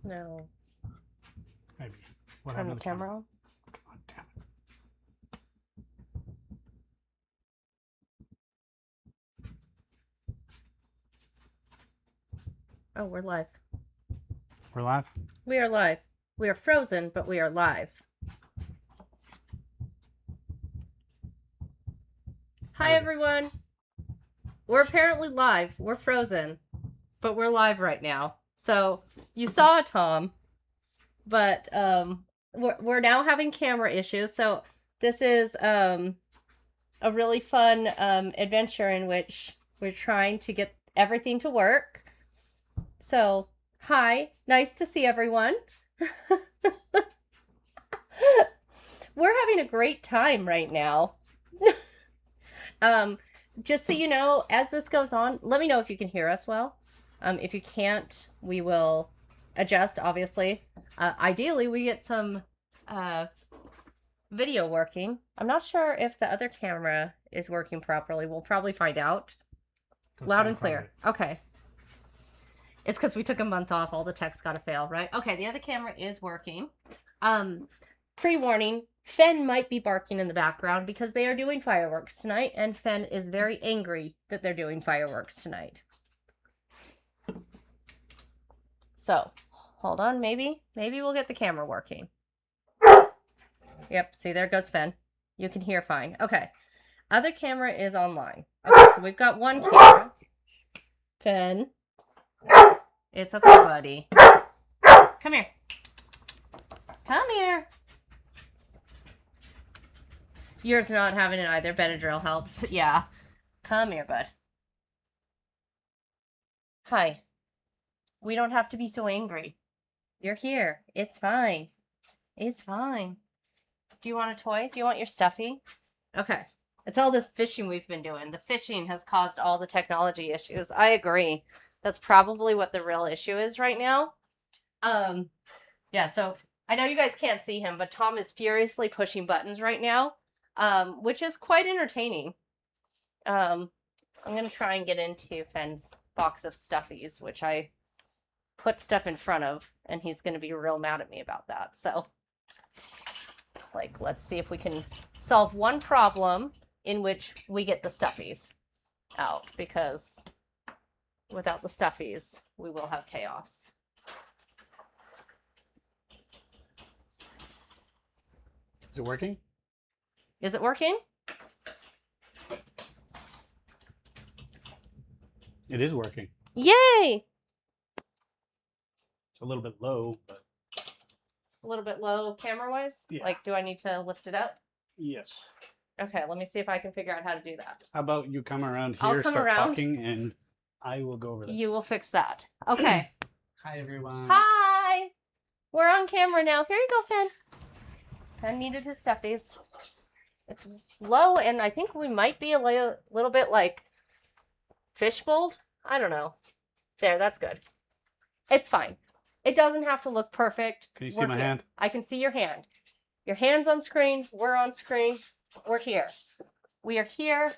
No. Maybe. What Turn happened the to the camera camera? on. Come on, damn it. Oh, we're live. We're live? We are live. We are frozen, but we are live. Hi, everyone. We're apparently live. We're frozen, but we're live right now. So you saw Tom, but we're now having camera issues. So this is a really fun adventure in which we're trying to get everything to work. So hi, nice to see everyone. We're having a great time right now. Just so you know, as this goes on, let me know if you can hear us well. If you can't, we will adjust, obviously. Ideally, we get some video working. I'm not sure if the other camera is working properly. We'll probably find out. Loud and clear. Okay. It's because we took a month off. All the tech's got to fail, right? Okay, the other camera is working. Pre-warning, Fen might be barking in the background because they are doing fireworks tonight, and Fen is very angry that they're doing fireworks tonight. So, hold on, maybe we'll get the camera working. Yep, see, there goes Fen. You can hear fine. Okay, other camera is online. Okay, so we've got one camera. Fen, it's okay, buddy. Come here. Come here. Yours not having it either. Benadryl helps. Yeah. Come here, bud. Hi. We don't have to be so angry. You're here. It's fine. It's fine. Do you want a toy? Do you want your stuffy? Okay. It's all this fishing we've been doing. The fishing has caused all the technology issues. I agree. That's probably what the real issue is right now. Yeah, so I know you guys can't see him, but Tom is furiously pushing buttons right now, which is quite entertaining. I'm going to try and get into Fen's box of stuffies, which I put stuff in front of, and he's going to be real mad at me about that. So, like, let's see if we can solve one problem in which we get the stuffies out, because without the stuffies, we will have chaos. Is it working? Is it working? It is working. Yay! It's a little bit low, but... A little bit low camera-wise? Yeah. Like, do I need to lift it up? Yes. Okay, let me see if I can figure out how to do that. How about you come around I'll here, come start around. talking, and I will go over that. You will fix that. Okay. Hi, everyone. Hi! We're on camera now. Here you go, Fen. Fen needed his stuffies. It's low, and I think we might be a little bit, like, fishbowled. I don't know. There, that's good. It's fine. It doesn't have to look perfect. Can you see my hand? I can see your hand. Your hand's on screen. We're on screen. We're here. We are here.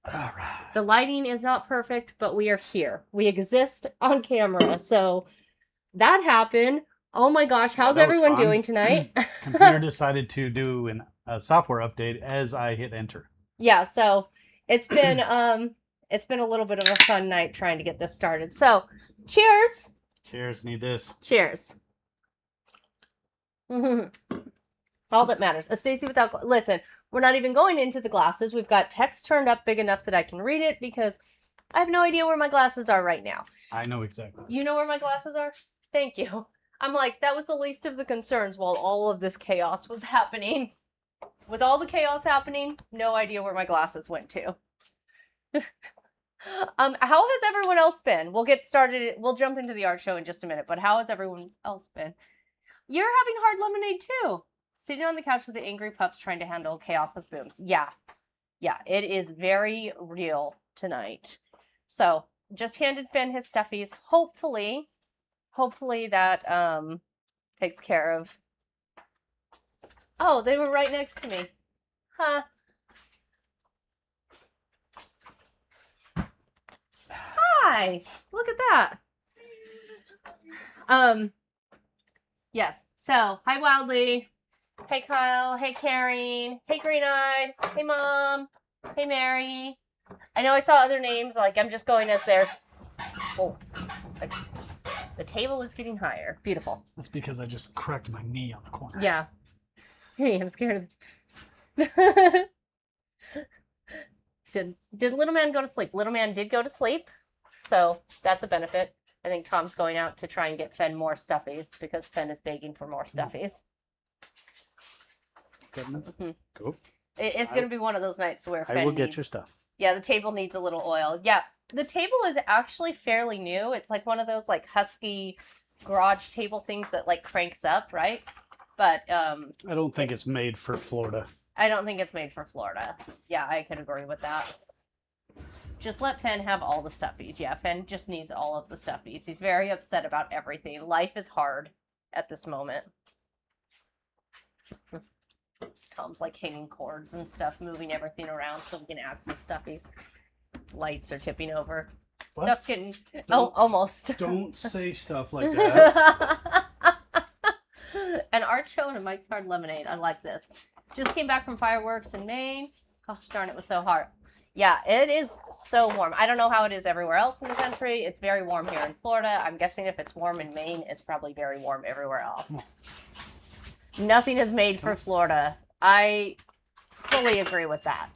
All right. The lighting is not perfect, but we are here. We exist on camera. So that happened. Oh my gosh, how's everyone doing tonight? Computer decided to do a software update as I hit enter. Yeah, so it's been a little bit of a fun night trying to get this started. So, cheers. Cheers, need this. Cheers. All that matters. A Stacy without listen, we're not even going into the glasses. We've got text turned up big enough that I can read it because I have no idea where my glasses are right now. I know exactly. You know where my glasses are? Thank you. I'm like, that was the least of the concerns while all of this chaos was happening. With all the chaos happening, no idea where my glasses went to. How has everyone else been? We'll get started. We'll jump into the art show in just a minute, but how has everyone else been? You're having hard lemonade too. Sitting on the couch with the angry pups trying to handle chaos with booms. Yeah, it is very real tonight. So, just handed Finn his stuffies. Hopefully that takes care of. Oh, they were right next to me. Huh. Hi. Look at that. Yes. So, hi Wildly. Hey Kyle. Hey Karen. Hey Green Eyed. Hey Mom. Hey Mary. I know I saw other names. Like I'm just going as their. Oh, like, the table is getting higher. Beautiful. That's because I just cracked my knee on the corner. Yeah. Hey, I'm scared. Did little man go to sleep? Little man did go to sleep, so that's a benefit. I think Tom's going out to try and get Fen more stuffies because Fen is begging for more stuffies. Mm-hmm. Cool. It's going to be one of those nights where Fen I will get your stuff. Yeah, the table needs a little oil. Yeah, the table is actually fairly new. It's like one of those like husky garage table things that like cranks up, right? But I don't think it's made for Florida. I don't think it's made for Florida. Yeah, I can agree with that. Just let Fen have all the stuffies. Yeah, Fen just needs all of the stuffies. He's very upset about everything. Life is hard at this moment. Tom's like hanging cords and stuff, moving everything around so we can access stuffies. Lights are tipping over. What? Stuff's getting... almost. Don't say stuff like that. An art show and a Mike's Hard Lemonade. I like this. Just came back from fireworks in Maine. Gosh darn, it was so hot. Yeah, it is so warm. I don't know how it is everywhere else in the country. It's very warm here in Florida. I'm guessing if it's warm in Maine, it's probably very warm everywhere else. Nothing is made for Florida. I fully agree with that.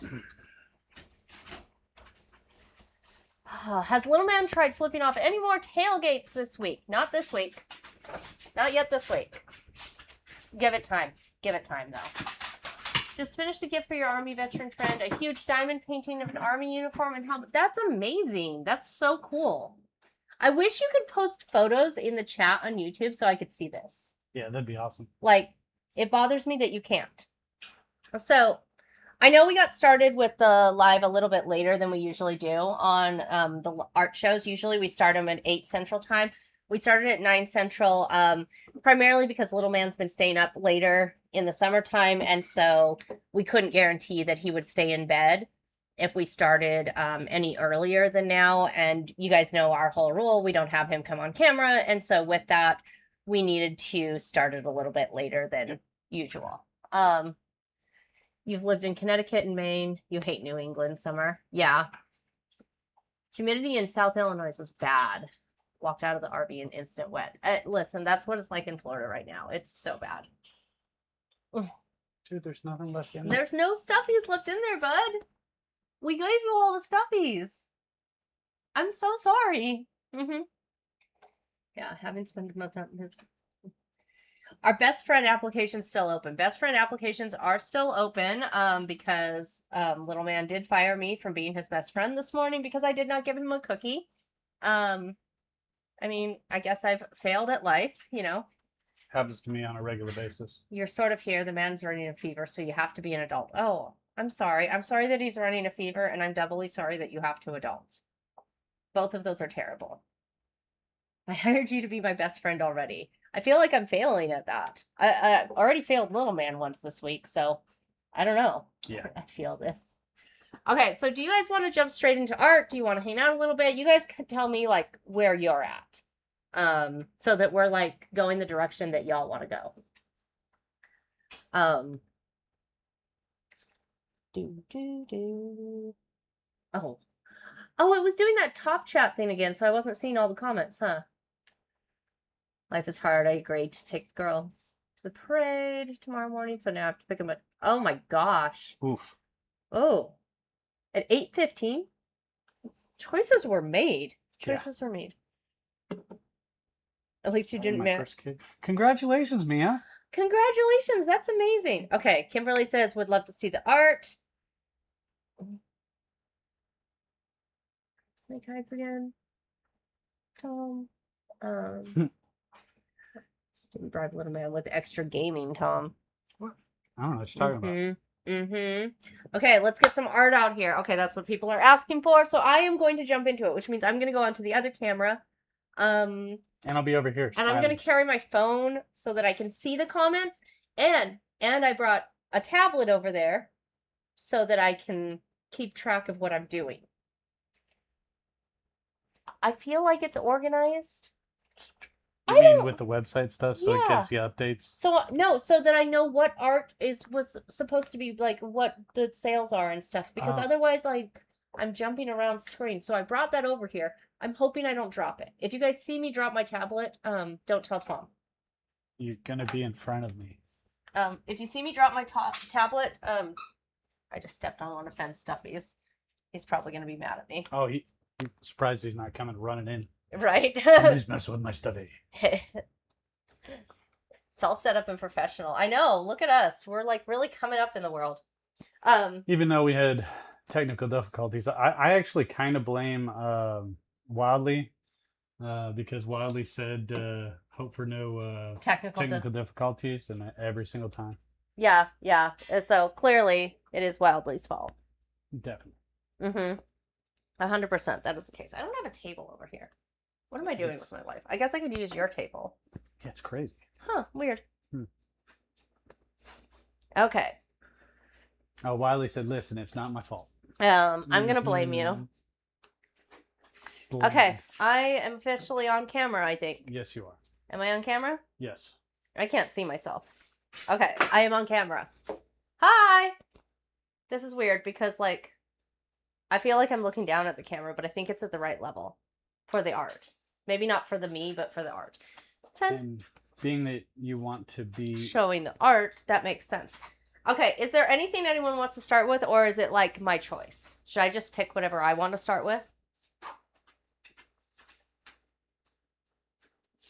Has Little Man tried flipping off any more tailgates this week? Not this week. Not yet this week. Give it time. Give it time, though. Just finished a gift for your Army veteran friend. A huge diamond painting of an Army uniform and helmet. That's amazing. That's so cool. I wish you could post photos in the chat on YouTube so I could see this. Yeah, that'd be awesome. Like, it bothers me that you can't. So, I know we got started with the live a little bit later than we usually do on the art shows. Usually we start them at 8 Central Time. We started at 9 Central, primarily because Little Man's been staying up later in the summertime, and so we couldn't guarantee that he would stay in bed if we started any earlier than now. And you guys know our whole rule, we don't have him come on camera, and so with that, we needed to start it a little bit later than usual. You've lived in Connecticut and Maine. You hate New England summer. Yeah. Humidity in South Illinois was bad. Walked out of the RV in instant wet. Listen, that's what it's like in Florida right now. It's so bad. Ugh. Dude, there's nothing left in there. There's no stuffies left in there, bud. We gave you all the stuffies. I'm so sorry. Yeah, haven't spent a month on this. Our best friend application's still open. Best friend applications are still open because Little Man did fire me from being his best friend this morning because I did not give him a cookie. I mean, I guess I've failed at life, you know. Happens to me on a regular basis. You're sort of here. The man's running a fever, so you have to be an adult. Oh, I'm sorry. I'm sorry that he's running a fever, and I'm doubly sorry that you have to adult. Both of those are terrible. I hired you to be my best friend already. I feel like I'm failing at that. I already failed Little Man once this week, so I don't know. Yeah. I feel this. Okay, so do you guys want to jump straight into art? Do you want to hang out a little bit? You guys can tell me, like, where you're at. So that we're, like, going the direction that y'all want to go. Oh, it was doing that top chat thing again, so I wasn't seeing all the comments, huh? Life is hard. I agree to take the girls to the parade tomorrow morning, so now I have to pick them up. Oh my gosh. Oof. Oh. At 8:15? Choices were made. Choices were made. At least you didn't match. Congratulations, Mia. Congratulations. That's amazing. Okay. Kimberly says, would love to see the art. Snake hides again. Tom. Didn't bribe Little Man with extra gaming, Tom. What? I don't know what you're talking about. Okay, let's get some art out here. Okay, that's what people are asking for. So I am going to jump into it, which means I'm going to go onto the other camera. And I'll be over here. And I'm going to carry my phone so that I can see the comments. And I brought a tablet over there so that I can keep track of what I'm doing. I feel like it's organized. You I mean don't. with the website stuff, so it Yeah. gives you updates? So no, so that I know what art was supposed to be like, what the sales are and stuff. Because Uh, otherwise, like, I'm jumping around screen. So I brought that over here. I'm hoping I don't drop it. If you guys see me drop my tablet, don't tell Tom. You're gonna be in front of me. If you see me drop my tablet, I just stepped on one of Fenn's stuffies. He's probably gonna be mad at me, Oh, he's surprised he's not coming running in. right? Somebody's messing with my stuffy. It's all set up and professional. I know. Look at us. We're like really coming up in the world. Even though we had technical difficulties, I actually kind of blame Wildly because Wildly said hope for no technical difficulties, and every single time. Yeah, yeah. And so clearly it is Wildly's fault. Definitely. 100%. That is the case. I don't have a table over here. What am I doing with my life? I guess I could use your table. Yeah, it's crazy. Huh, weird. Okay. Oh, Wiley said, listen, it's not my fault. I'm going to blame you. Okay, I am officially on camera, I think. Yes, you are. Am I on camera? Yes. I can't see myself. Okay, I am on camera. Hi! This is weird because, like, I feel like I'm looking down at the camera, but I think it's at the right level for the art. Maybe not for the me, but for the art. And being that you want to be showing the art, that makes sense. Okay, is there anything anyone wants to start with, or is it like my choice? Should I just pick whatever I want to start with?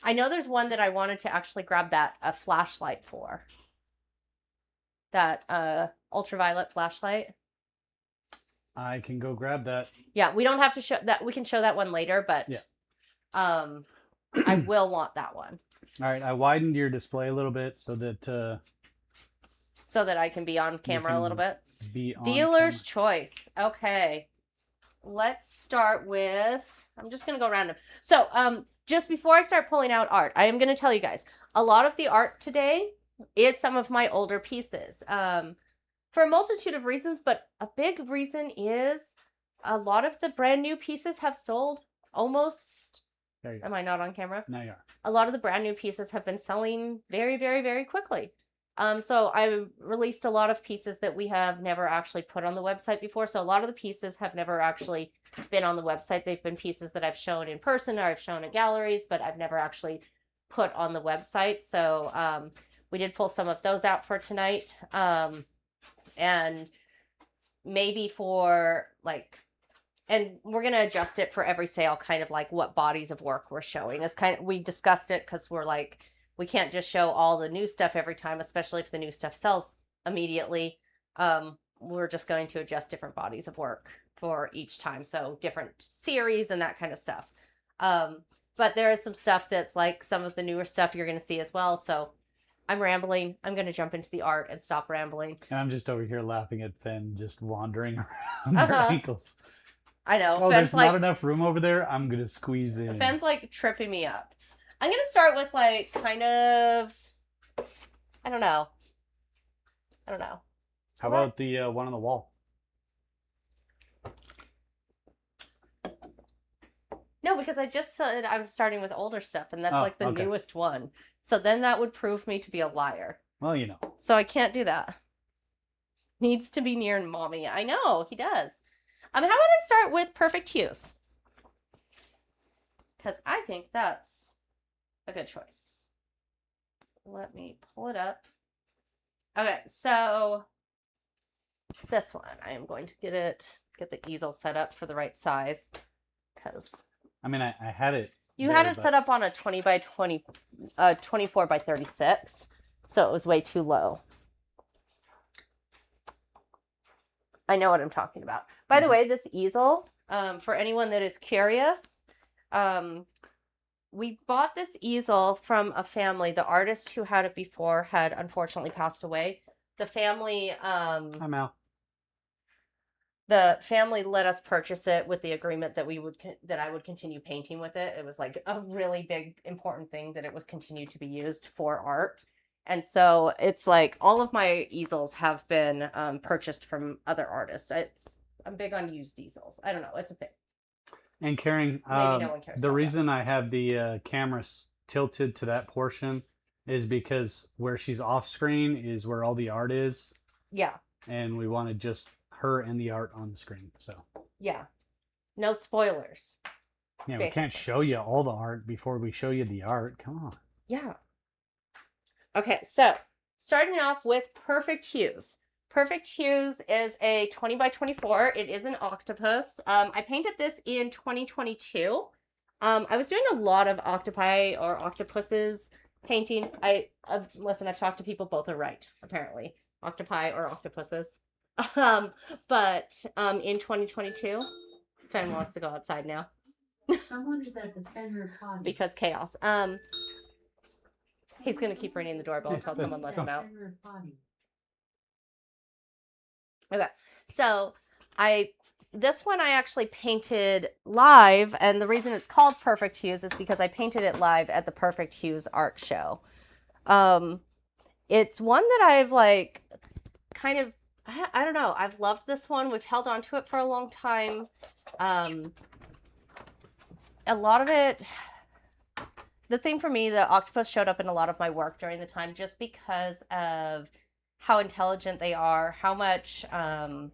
I know there's one that I wanted to actually grab a flashlight for. That ultraviolet flashlight. I can go grab that. Yeah, we don't have to show that. We can show that one later, but yeah. I will want that one. All right, I widened your display a little bit so that I can be on camera a little bit. Be on Dealer's camera. choice. Okay. Let's start with, I'm just going to go random. So, just before I start pulling out art, I am going to tell you guys, a lot of the art today is some of my older pieces. For a multitude of reasons, but a big reason is a lot of the brand new pieces have sold almost. There you go. Am I not on camera? Now you are. A lot of the brand new pieces have been selling very, very, very quickly. So I released a lot of pieces that we have never actually put on the website before. So a lot of the pieces have never actually been on the website. They've been pieces that I've shown in person or I've shown at galleries, but I've never actually put on the website. So we did pull some of those out for tonight. And maybe for like, and we're going to adjust it for every sale, kind of like what bodies of work we're showing. It's kind of, we discussed it because we're like, we can't just show all the new stuff every time, especially if the new stuff sells immediately. We're just going to adjust different bodies of work for each time. So different series and that kind of stuff. But there is some stuff that's like some of the newer stuff you're going to see as well. So I'm rambling. I'm going to jump into the art and stop rambling. And I'm just over here laughing at Fenn just wandering around their ankles. I know. Oh, Fenn's there's not enough room over there. I'm going to squeeze in. Fenn's like tripping me up. I'm going to start with like kind of, I don't know. How about the one on the wall? No, because I just said I'm starting with older stuff, and that's like the okay. newest one. So then that would prove me to be a liar. Well, you know. So I can't do that. Needs to be near mommy. I know, he does. How about I start with Perfect Hues? Because I think that's a good choice. Let me pull it up. Okay, so this one, I am going to get the easel set up for the right size. Because I mean, I had it. You had it set up on a 20 by 20, 24 by 36, so it was way too low. I know what I'm talking about. By the way, this easel, for anyone that is curious, we bought this easel from a family. The artist who had it before had unfortunately passed away. The family, I'm out. The family let us purchase it with the agreement that that I would continue painting with it. It was like a really big, important thing that it was continued to be used for art. And so it's like all of my easels have been purchased from other artists. I'm big on used easels. I don't know. It's a thing. And Karen, Maybe no one cares the about reason I have the camera tilted to that portion is because where she's off screen is where all the art is. Yeah. And we wanted just her and the art on the screen. So yeah, no spoilers. yeah, we can't show you all the art before we show you the art. Come on. Yeah. Okay, so starting off with Perfect Hues. Perfect Hues is a 20 by 24. It is an octopus. I painted this in 2022. I was doing a lot of octopi or octopuses painting. Listen, I've talked to people, both are right, apparently. Octopi or octopuses. But in 2022, Fen wants to go outside now. Someone is at the Fenrir potty. Because chaos. He's gonna keep ringing the doorbell until someone lets him out. Okay, so this one I actually painted live, and the reason it's called Perfect Hues is because I painted it live at the Perfect Hues art show. It's one that I've like kind of, I don't know, I've loved this one. We've held on to it for a long time. A lot of it, the thing for me, the octopus showed up in a lot of my work during the time just because of how intelligent they are, how much I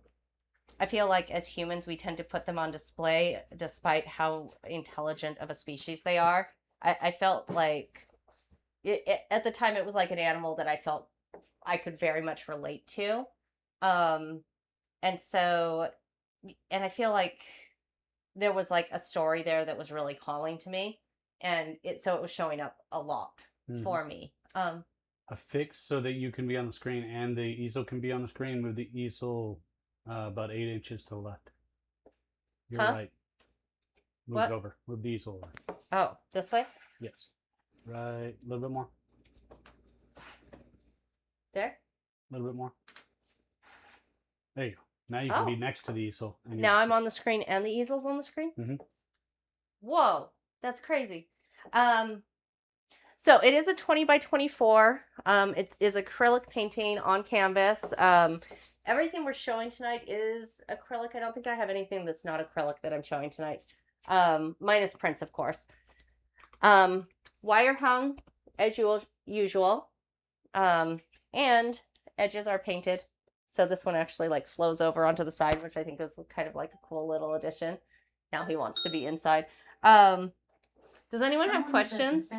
feel like as humans we tend to put them on display despite how intelligent of a species they are. I felt like at the time it was like an animal that I felt I could very much relate to. And I feel like there was like a story there that was really calling to me, and it was showing up a lot for me. A fix so that you can be on the screen and the easel can be on the screen. Move the easel about 8 inches to the left. You're right. Move it over. Move the easel over. Oh, this way? Yes. Right. A little bit more. There? A little bit more. There you go. Now you can be next to the easel. Now I'm on the screen and the easel's on the screen? Mm-hmm. Whoa, that's crazy. So it is a 20 by 24. It is acrylic painting on canvas. Everything we're showing tonight is acrylic. I don't think I have anything that's not acrylic that I'm showing tonight. Minus prints, of course. Wire hung as usual. And edges are painted. So this one actually like flows over onto the side, which I think is kind of like a cool little addition. Now he wants to be inside. Does anyone have questions?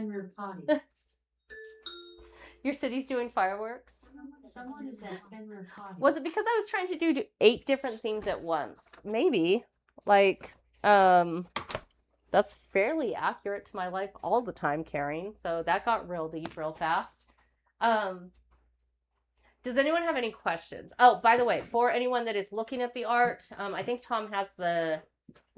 Your city's doing fireworks? Someone is at Fenrir potty. Was it because I was trying to do 8 different things at once? Maybe. Like, that's fairly accurate to my life all the time, Karen. So that got real deep real fast. Does anyone have any questions? Oh, by the way, for anyone that is looking at the art, I think Tom has the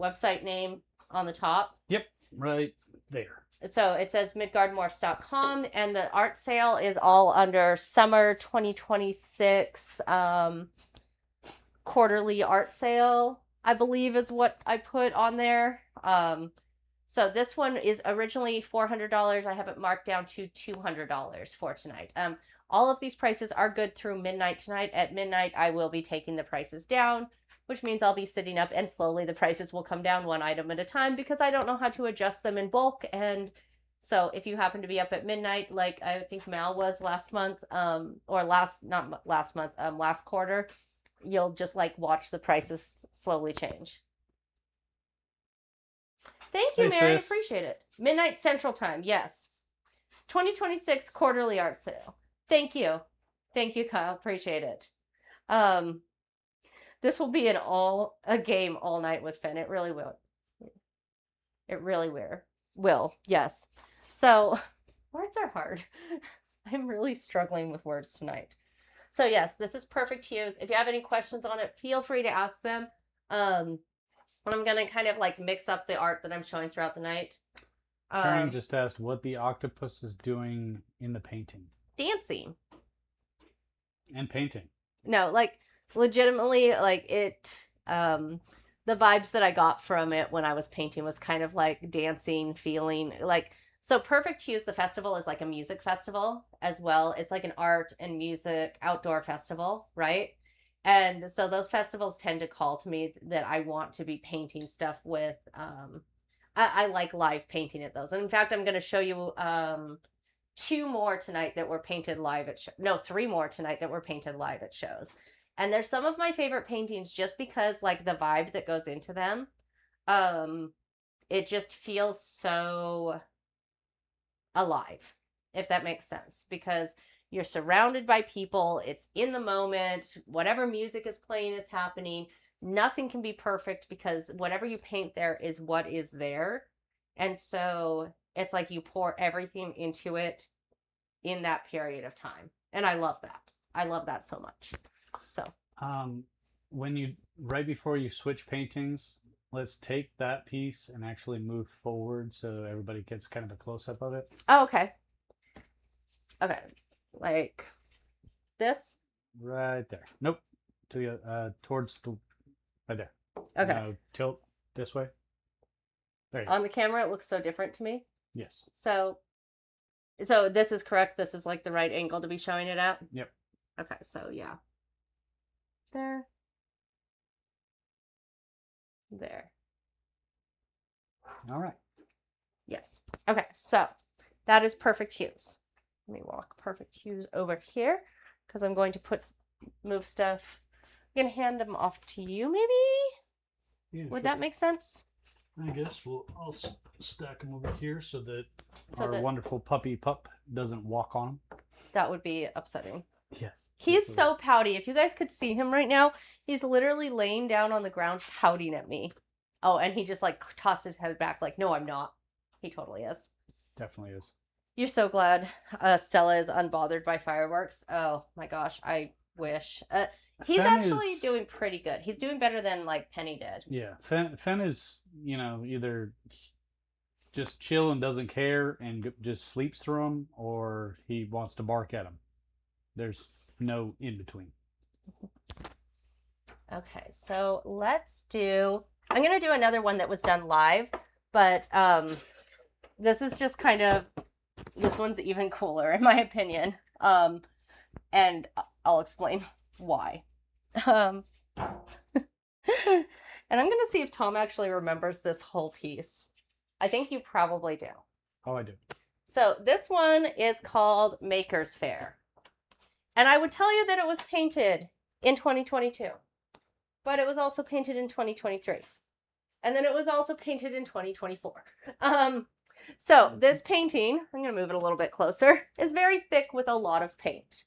website name on the top. Yep, right there. So it says midgardmorphs.com, and the art sale is all under summer 2026 quarterly art sale, I believe is what I put on there. So this one is originally $400. I have it marked down to $200 for tonight. All of these prices are good through midnight tonight. At midnight, I will be taking the prices down, which means I'll be sitting up and slowly the prices will come down one item at a time because I don't know how to adjust them in bulk. And so if you happen to be up at midnight, like I think Mal was last month, last quarter, you'll just like watch the prices slowly change. Thank you, Mary. Sis. Appreciate it. Midnight Central Time. Yes. 2026 quarterly art sale. Thank you. Thank you, Kyle. Appreciate it. This will be a game all night with Finn. It really will. It really will. Yes. So words are hard. I'm really struggling with words tonight. So yes, this is Perfect Hues. If you have any questions on it, feel free to ask them. I'm going to kind of like mix up the art that I'm showing throughout the night. Karen just asked what the octopus is doing in the painting. Dancing. And painting. No, like legitimately, like it, the vibes that I got from it when I was painting was kind of like dancing, feeling like, so Perfect Hues, the festival is like a music festival as well. It's like an art and music outdoor festival, right? And so those festivals tend to call to me that I want to be painting stuff with. I like live painting at those. And in fact, I'm going to show you 2 more tonight that were painted live at no, 3 more tonight that were painted live at shows. And they're some of my favorite paintings just because like the vibe that goes into them. It just feels so alive, if that makes sense, because you're surrounded by people, it's in the moment, whatever music is playing is happening. Nothing can be perfect because whatever you paint there is what is there. And so it's like you pour everything into it in that period of time. And I love that. I love that so much. So, when you, right before you switch paintings, let's take that piece and actually move forward so everybody gets kind of a close up of it. oh, okay. Okay. Like this? Right there. Nope. To you, towards the, right there. Okay. Now tilt this way. There you go. On the camera, it looks so different to me. Yes. So this is correct. This is like the right angle to be showing it at. Yep. Okay. So yeah. There. There. All right. Yes. Okay. So that is perfect hues. Let me walk perfect hues over here because I'm going to move stuff. I'm going to hand them off to you maybe? Yeah, Would sure. that make sense? I guess I'll stack them over here so that So our that- wonderful puppy pup doesn't walk on them. That would be upsetting. Yes. He's so pouty. If you guys could see him right now, he's literally laying down on the ground pouting at me. Oh, and he just like tossed his head back like, no, I'm not. He totally is. Definitely is. You're so glad Stella is unbothered by fireworks. Oh my gosh, I wish. He's Fen actually is- doing pretty good. He's doing better than like Penny did. Yeah. Fen is, either just chill and doesn't care and just sleeps through them, or he wants to bark at them. There's no in between. Okay, so I'm going to do another one that was done live, but this is just this one's even cooler in my opinion. And I'll explain why. And I'm going to see if Tom actually remembers this whole piece. I think you probably do. Oh, I do. So this one is called Maker's Fair. And I would tell you that it was painted in 2022, but it was also painted in 2023. And then it was also painted in 2024. So this painting, I'm going to move it a little bit closer, is very thick with a lot of paint.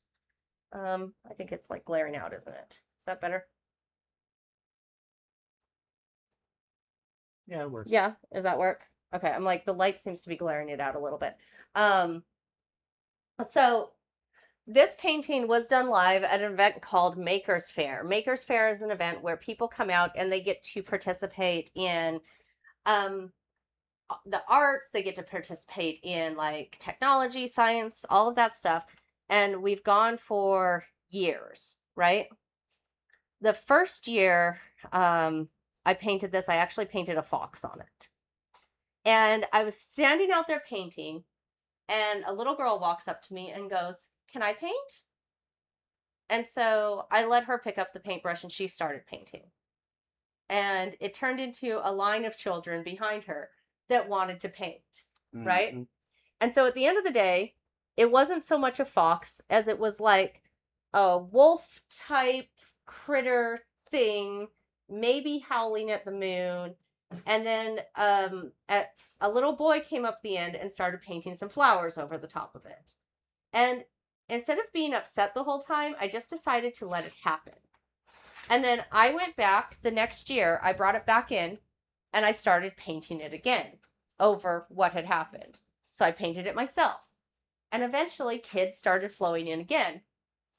I think it's like glaring out, isn't it? Is that better? Yeah, it works. Yeah, does that work? Okay, I'm like, the light seems to be glaring it out a little bit. So this painting was done live at an event called Maker's Fair. Maker's Fair is an event where people come out and they get to participate in the arts, they get to participate in like technology, science, all of that stuff. And we've gone for years, right? The first year I painted this, I actually painted a fox on it. And I was standing out there painting, and a little girl walks up to me and goes, "Can I paint?" And so I let her pick up the paintbrush and she started painting. And it turned into a line of children behind her that wanted to paint, right? Mm-hmm. And so at the end of the day, it wasn't so much a fox as it was like a wolf type critter thing, maybe howling at the moon. And then a little boy came up the end and started painting some flowers over the top of it. And instead of being upset the whole time, I just decided to let it happen. And then I went back the next year, I brought it back in, and I started painting it again over what had happened. So I painted it myself. And eventually kids started flowing in again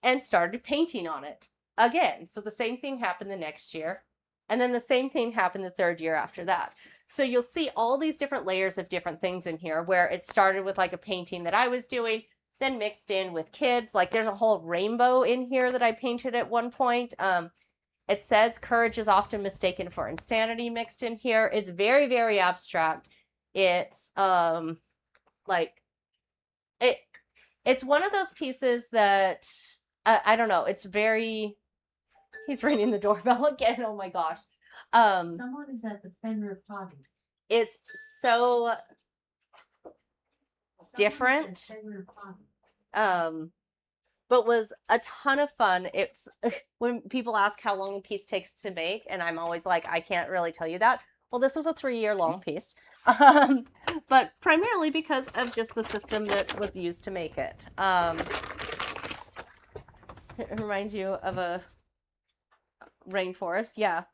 and started painting on it again. So the same thing happened the next year. And then the same thing happened the third year after that. So you'll see all these different layers of different things in here, where it started with like a painting that I was doing, then mixed in with kids. Like there's a whole rainbow in here that I painted at one point. It says courage is often mistaken for insanity mixed in here. It's very, very abstract. It's it's one of those pieces that I don't know. It's very He's ringing the doorbell again. Oh my gosh. Someone is at the Fenrir potty. It's so Someone is at different. Fenrir potty. But was a ton of fun. It's when people ask how long a piece takes to make, and I'm always like, I can't really tell you that. Well, this was a 3-year long piece, but primarily because of just the system that was used to make it. It reminds you of a rainforest, yeah.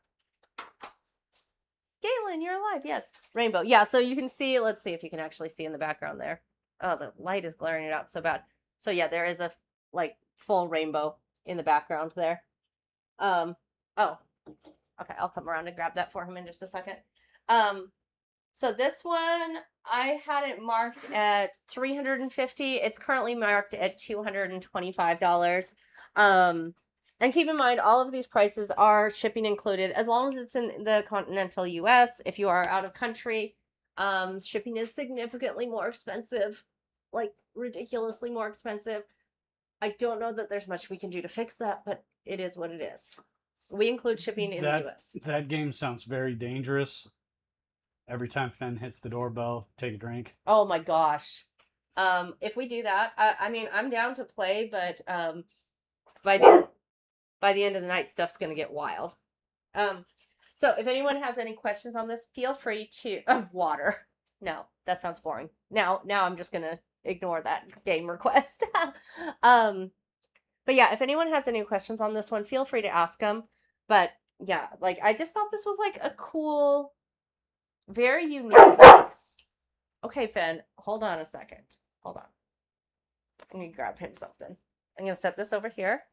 Galen, you're alive, yes. Rainbow, yeah. So you can see. Let's see if you can actually see in the background there. Oh, the light is glaring it out so bad. So yeah, there is a like full rainbow in the background there. Oh, okay, I'll come around and grab that for him in just a second. So this one I had it marked at $350. It's currently marked at $225. And keep in mind, all of these prices are shipping included, as long as it's in the continental US. If you are out of country, shipping is significantly more expensive, like ridiculously more expensive. I don't know that there's much we can do to fix that, but it is what it is. We include shipping in the US. That game sounds very dangerous. Every time Fen hits the doorbell, take a drink. Oh my gosh. If we do that, I mean, I'm down to play, but by the end of the night, stuff's gonna get wild. So if anyone has any questions on this, feel free to water. No, that sounds boring. Now I'm just gonna ignore that game request. But yeah, if anyone has any questions on this one, feel free to ask them. But yeah, like I just thought this was like a cool, very unique piece. Okay, Fen, hold on a second. Hold on. I'm gonna grab him something. I'm gonna set this over here.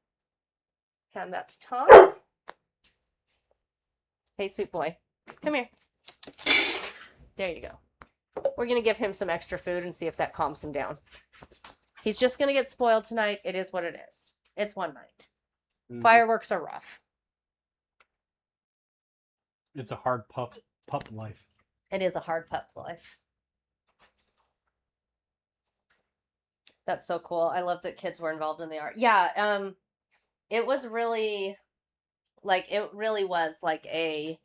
Hand that to Tom. Hey, sweet boy. Come here. There you go. We're going to give him some extra food and see if that calms him down. He's just going to get spoiled tonight. It is what it is. It's one night. Mm-hmm. Fireworks are rough. It's a hard pup life. It is a hard pup life. That's so cool. I love that kids were involved in the art. Yeah, it was really, it really was like a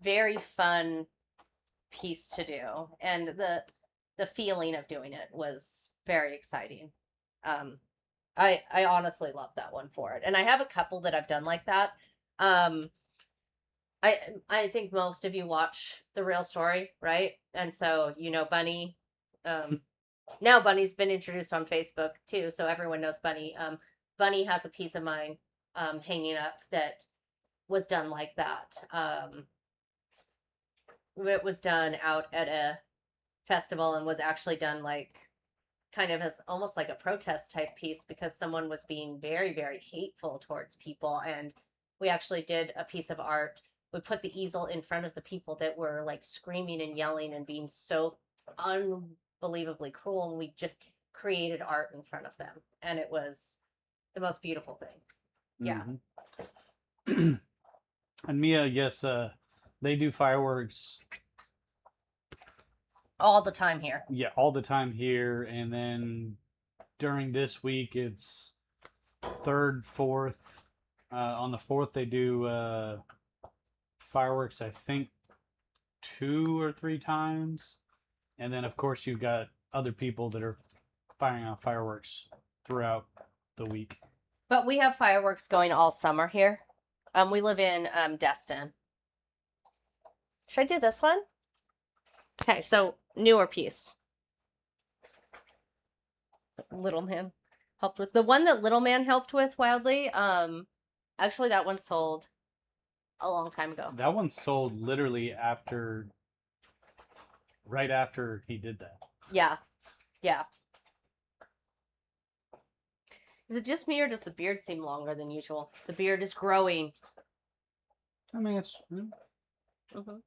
very fun piece to do. And the feeling of doing it was very exciting. I honestly love that one for it. And I have a couple that I've done like that. I think most of you watch The Real Story, right? And so, you know, Bunny, now Bunny's been introduced on Facebook too. So everyone knows Bunny. Bunny has a piece of mine hanging up that was done like that. It was done out at a festival and was actually done like kind of as almost like a protest type piece because someone was being very, very hateful towards people. And we actually did a piece of art. We put the easel in front of the people that were like screaming and yelling and being so unbelievably cruel. And we just created art in front of them. And it was the most beautiful thing. Yeah. Mm-hmm. And Mia, yes, they do fireworks all the time here. Yeah, all the time here. And then during this week, it's 3rd, 4th. On the 4th, they do fireworks, I think, 2 or 3 times. And then, of course, you've got other people that are firing off fireworks throughout the week. But we have fireworks going all summer here. We live in Destin. Should I do this one? Okay, so newer piece. Little Man helped with. The one that Little Man helped with wildly, actually that one sold a long time ago. That one sold literally right after he did that. Yeah. Yeah. Is it just me or does the beard seem longer than usual? The beard is growing. I mean, it's... Mm-hmm.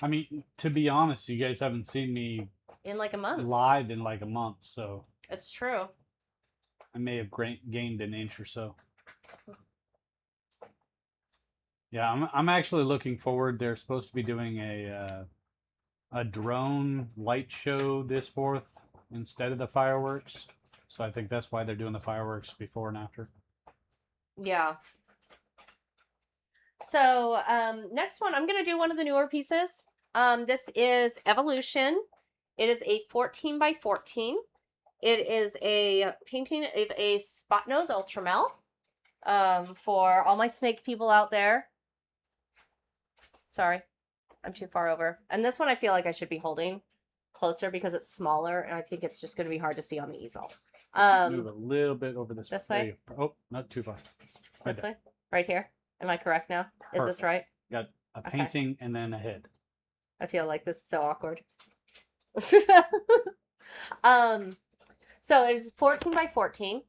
I mean, to be honest, you guys haven't seen me... in like a month. Live in like a month, so... It's true. I may have gained an inch or so. Yeah, I'm actually looking forward. They're supposed to be doing a drone light show this 4th instead of the fireworks. So I think that's why they're doing the fireworks before and after. Yeah. So, next one, I'm going to do one of the newer pieces. This is Evolution. It is a 14 by 14. It is a painting of a spot nose ultramel. For all my snake people out there. Sorry, I'm too far over. And this one I feel like I should be holding closer because it's smaller, and I think it's just going to be hard to see on the easel. Move a little bit over this This way. way? There you go. Oh, not too far. Right This there. way? Right here? Am I correct now? Is this Perfect. right? Got a Okay. painting and then a head. I feel like this is so awkward. So it is 14 by 14.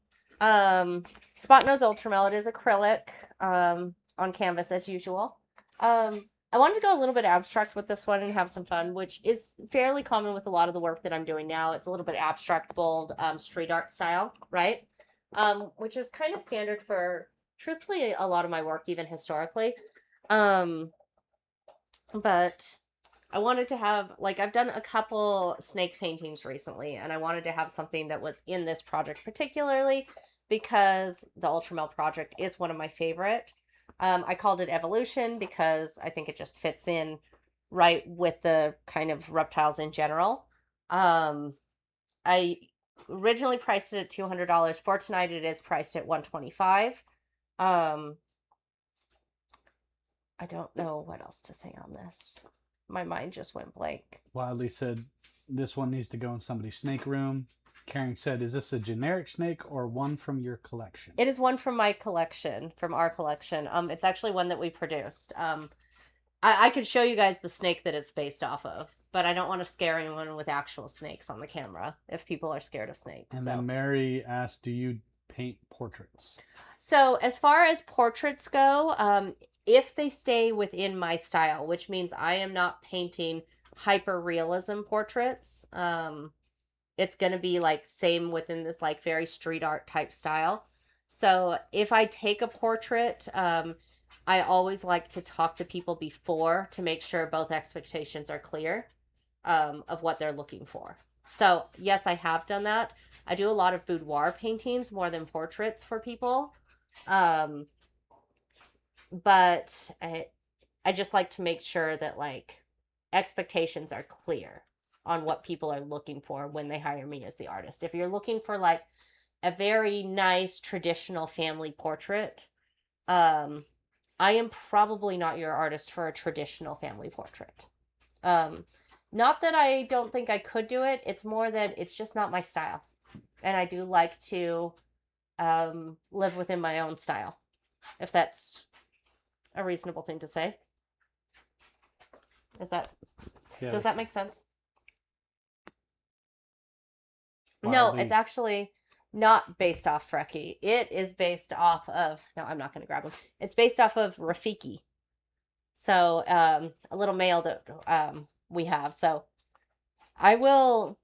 Spot nose ultramel. It is acrylic on canvas as usual. I wanted to go a little bit abstract with this one and have some fun, which is fairly common with a lot of the work that I'm doing now. It's a little bit abstract, bold, street art style, right? Which is kind of standard for, truthfully, a lot of my work, even historically. But I wanted to have, like, I've done a couple snake paintings recently, and I wanted to have something that was in this project particularly because the Ultramel project is one of my favorite. I called it Evolution because I think it just fits in right with the kind of reptiles in general. I originally priced it at $200. For tonight, it is priced at $125. I don't know what else to say on this. My mind just went blank. Wildly said this one needs to go in somebody's snake room. Karen said, is this a generic snake or one from your collection? It is one from my collection, from our collection. It's actually one that we produced. I could show you guys the snake that it's based off of, but I don't want to scare anyone with actual snakes on the camera if people are scared of snakes. And so. then Mary asked, do you paint portraits? So as far as portraits go, if they stay within my style, which means I am not painting hyper realism portraits, it's going to be like same within this like very street art type style. So if I take a portrait, I always like to talk to people before to make sure both expectations are clear of what they're looking for. So yes, I have done that. I do a lot of boudoir paintings more than portraits for people. But I just like to make sure that like expectations are clear on what people are looking for when they hire me as the artist. If you're looking for like a very nice traditional family portrait, I am probably not your artist for a traditional family portrait. Not that I don't think I could do it. It's more that it's just not my style. And I do like to live within my own style, if that's a reasonable thing to say. Does that make sense? No, it's actually not based off Frecky. It is based off of, no, I'm not going to grab him. It's based off of Rafiki. So, a little male that we have. So, I will,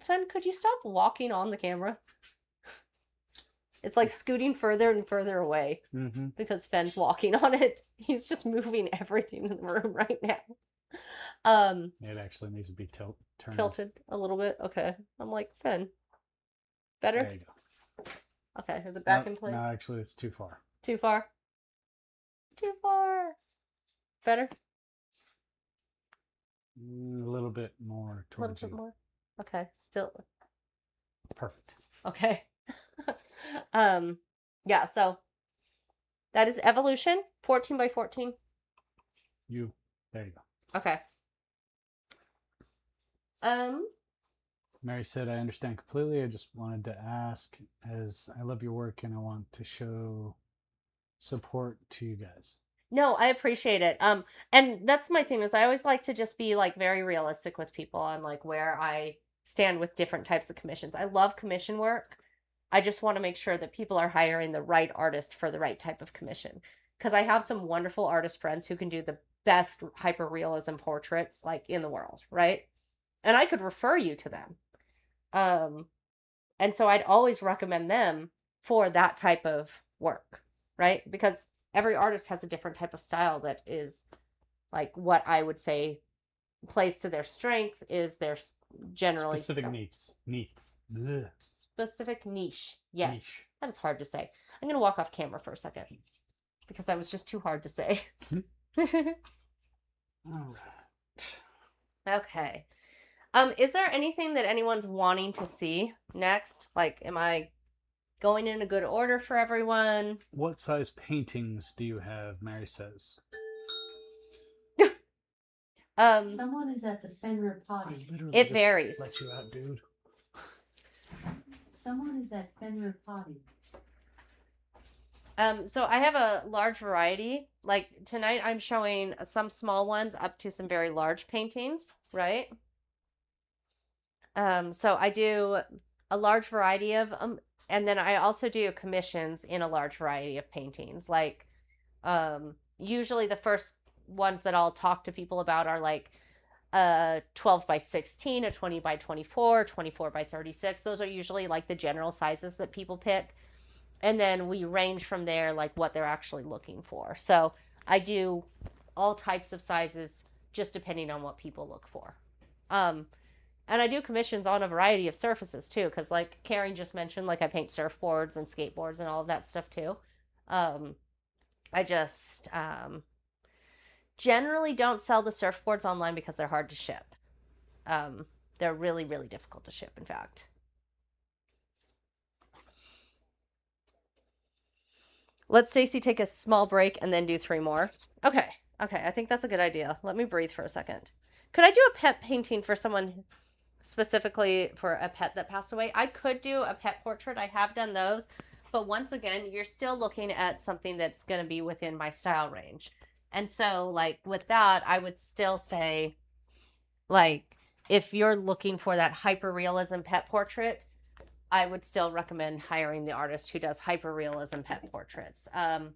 Fen, could you stop walking on the camera? It's like scooting further and further away because Fen's walking on it. He's just moving everything in the room right now. It actually needs to be tilted a little bit. Okay. I'm like, Fen. Better? There you go. Okay. Is it back in place? No, actually, it's too far. Too far? Too far. Better? A little bit more A little towards bit you. more? Okay. Still. Perfect. Okay. Yeah, so that is Evolution, 14 by 14. There you go. Okay. Mary said, I understand completely. I just wanted to ask, as I love your work and I want to show support to you guys. No, I appreciate it. And that's my thing is I always like to just be like very realistic with people on like where I stand with different types of commissions. I love commission work. I just want to make sure that people are hiring the right artist for the right type of commission. Because I have some wonderful artist friends who can do the best hyper-realism portraits like in the world, right? And I could refer you to them. And so I'd always recommend them for that type of work, right? Because every artist has a different type of style that is like what I would say plays to their strength is their generally specific niche. Specific niche. Yes. Niche. That is hard to say. I'm gonna walk off camera for a second because that was just too hard to say. All right. Okay. Is there anything that anyone's wanting to see next? Like, am I going in a good order for everyone? What size paintings do you have? Mary says. Someone is at the Fenrir potty. It varies. Let you out, dude. Someone is at Fenrir potty. So I have a large variety. Like tonight I'm showing some small ones up to some very large paintings, right? So I do a large variety of them, and then I also do commissions in a large variety of paintings. Like usually the first ones that I'll talk to people about are like 12 by 16, a 20 by 24, 24 by 36. Those are usually like the general sizes that people pick. And then we range from there, like what they're actually looking for. So I do all types of sizes just depending on what people look for. And I do commissions on a variety of surfaces too, because like Karen just mentioned, like I paint surfboards and skateboards and all of that stuff too. I just generally don't sell the surfboards online because they're hard to ship. They're really, really difficult to ship, in fact. Let Stacy take a small break and then do 3 more. Okay, I think that's a good idea. Let me breathe for a second. Could I do a pet painting for someone specifically for a pet that passed away? I could do a pet portrait. I have done those. But once again, you're still looking at something that's going to be within my style range. And so, like, with that, I would still say, like, if you're looking for that hyper-realism pet portrait, I would still recommend hiring the artist who does hyper-realism pet portraits. Oh,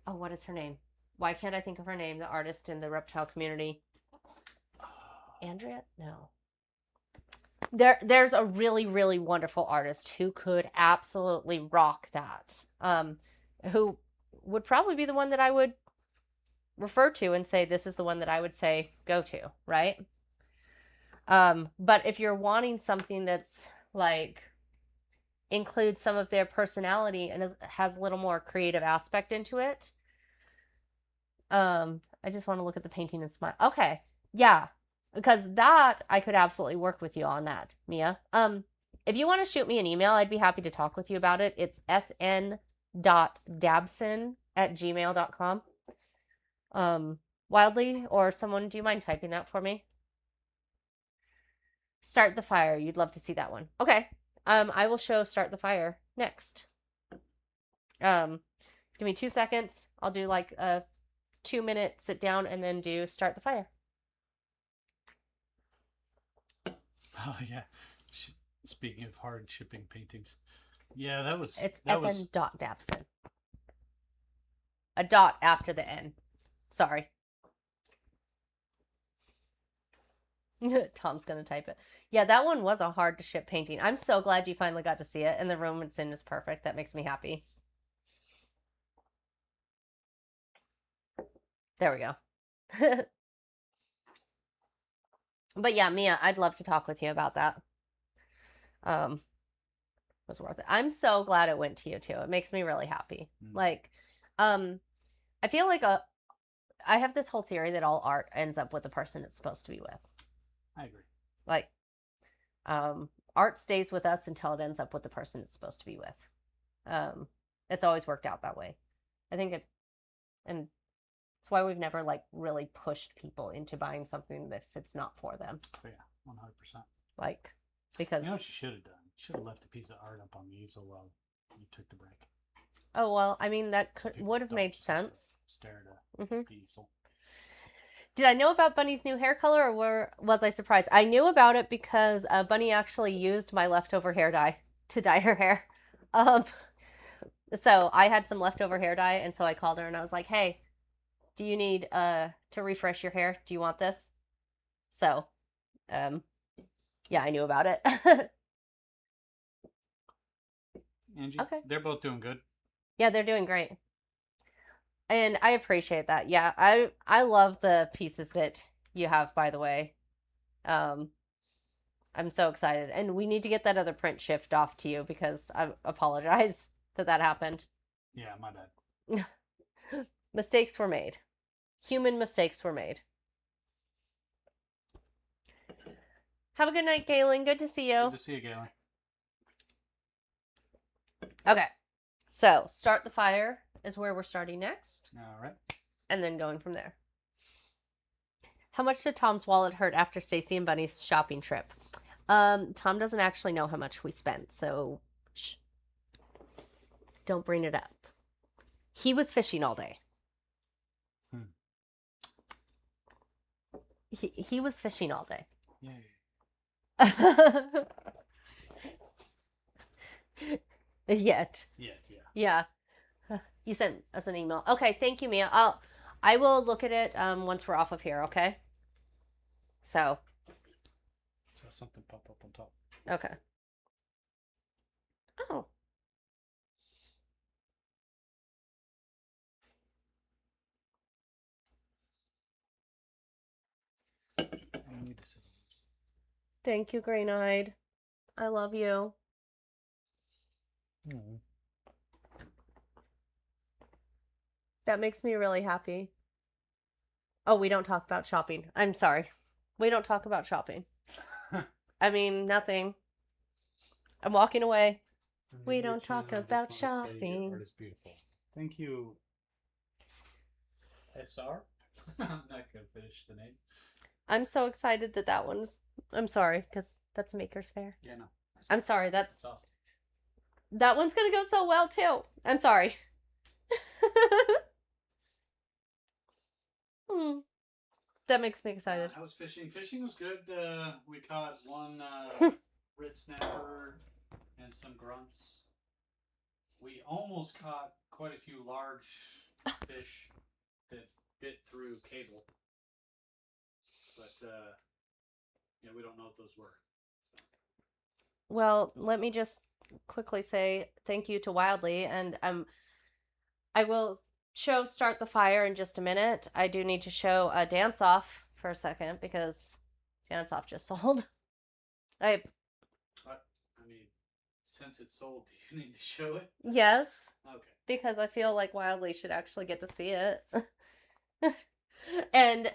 what is her name? Why can't I think of her name? The artist in the reptile community. Andrea? No. There's a really, really wonderful artist who could absolutely rock that. Who would probably be the one that I would refer to and say, this is the one that I would say go to, right? But if you're wanting something that's like includes some of their personality and has a little more creative aspect into it, I just want to look at the painting and smile. Okay, yeah, because that I could absolutely work with you on that, Mia. If you want to shoot me an email, I'd be happy to talk with you about it. It's sn.dabson@gmail.com. Wildly, or someone, do you mind typing that for me? Start the Fire. You'd love to see that one. Okay. I will show Start the Fire next. Give me 2 seconds. I'll do like a 2-minute sit down and then do Start the Fire. Oh yeah. Speaking of hard shipping paintings, yeah, that was. It's that sn.dabson. A dot after the N. Sorry. Tom's gonna type it. Yeah, that one was a hard to ship painting. I'm so glad you finally got to see it, and the room it's in is perfect. That makes me happy. There we go. But yeah, Mia, I'd love to talk with you about that. It was worth it. I'm so glad it went to you too. It makes me really happy. Like, I feel like I have this whole theory that all art ends up with the person it's supposed to be with. I agree. Like, art stays with us until it ends up with the person it's supposed to be with. It's always worked out that way. I think and it's why we've never like really pushed people into buying something if it's not for them. Oh, yeah, 100%. Like, because you know what she should have done? She should have left a piece of art up on the easel while you took the break. Oh well, I mean that would have made Stare sense. at the easel. Did I know about Bunny's new hair color, or was I surprised? I knew about it because Bunny actually used my leftover hair dye to dye her hair. So I had some leftover hair dye, and so I called her and I was like, "Hey, do you need to refresh your hair? Do you want this?" So, yeah, I knew about it. Angie, okay. They're both doing good. Yeah, they're doing great. And I appreciate that. Yeah, I love the pieces that you have, by the way. I'm so excited. And we need to get that other print shift off to you because I apologize that happened. Yeah, my bad. Mistakes were made. Human mistakes were made. Have a good night, Galen. Good to see you. Good to see you, Galen. Okay. So, start the fire is where we're starting next. All right. And then going from there. How much did Tom's wallet hurt after Stacy and Bunny's shopping trip? Tom doesn't actually know how much we spent, so shh. Don't bring it up. He was fishing all day. He was fishing all day. Yay. Yet. Yeah. You sent us an email. Okay, thank you, Mia. I will look at it once we're off of here, okay? So Something pop up on top. okay. Oh. Thank you, Green Eyed. I love you. Mm. That makes me really happy. Oh, we don't talk about shopping. I'm sorry. We don't talk about shopping. I mean, nothing. I'm walking away. We don't talk about shopping. Art is beautiful. Thank you, SR. I'm not going to finish the name. I'm so excited that one's... I'm sorry, because that's Maker's Fair. Yeah, no. I'm sorry, that's awesome. That one's going to go so well, too. I'm sorry. That makes me excited. I was fishing. Fishing was good. We caught one red snapper and some grunts. We almost caught quite a few large fish that bit through cable. But, yeah, we don't know what those were. So. Well, let me just quickly say thank you to Wildly, and I will show Start the Fire in just a minute. I do need to show a Dance Off for a second, because Dance Off just sold. I mean, since it's sold, do you need to show it? Yes. Okay. Because I feel like Wildly should actually get to see it. And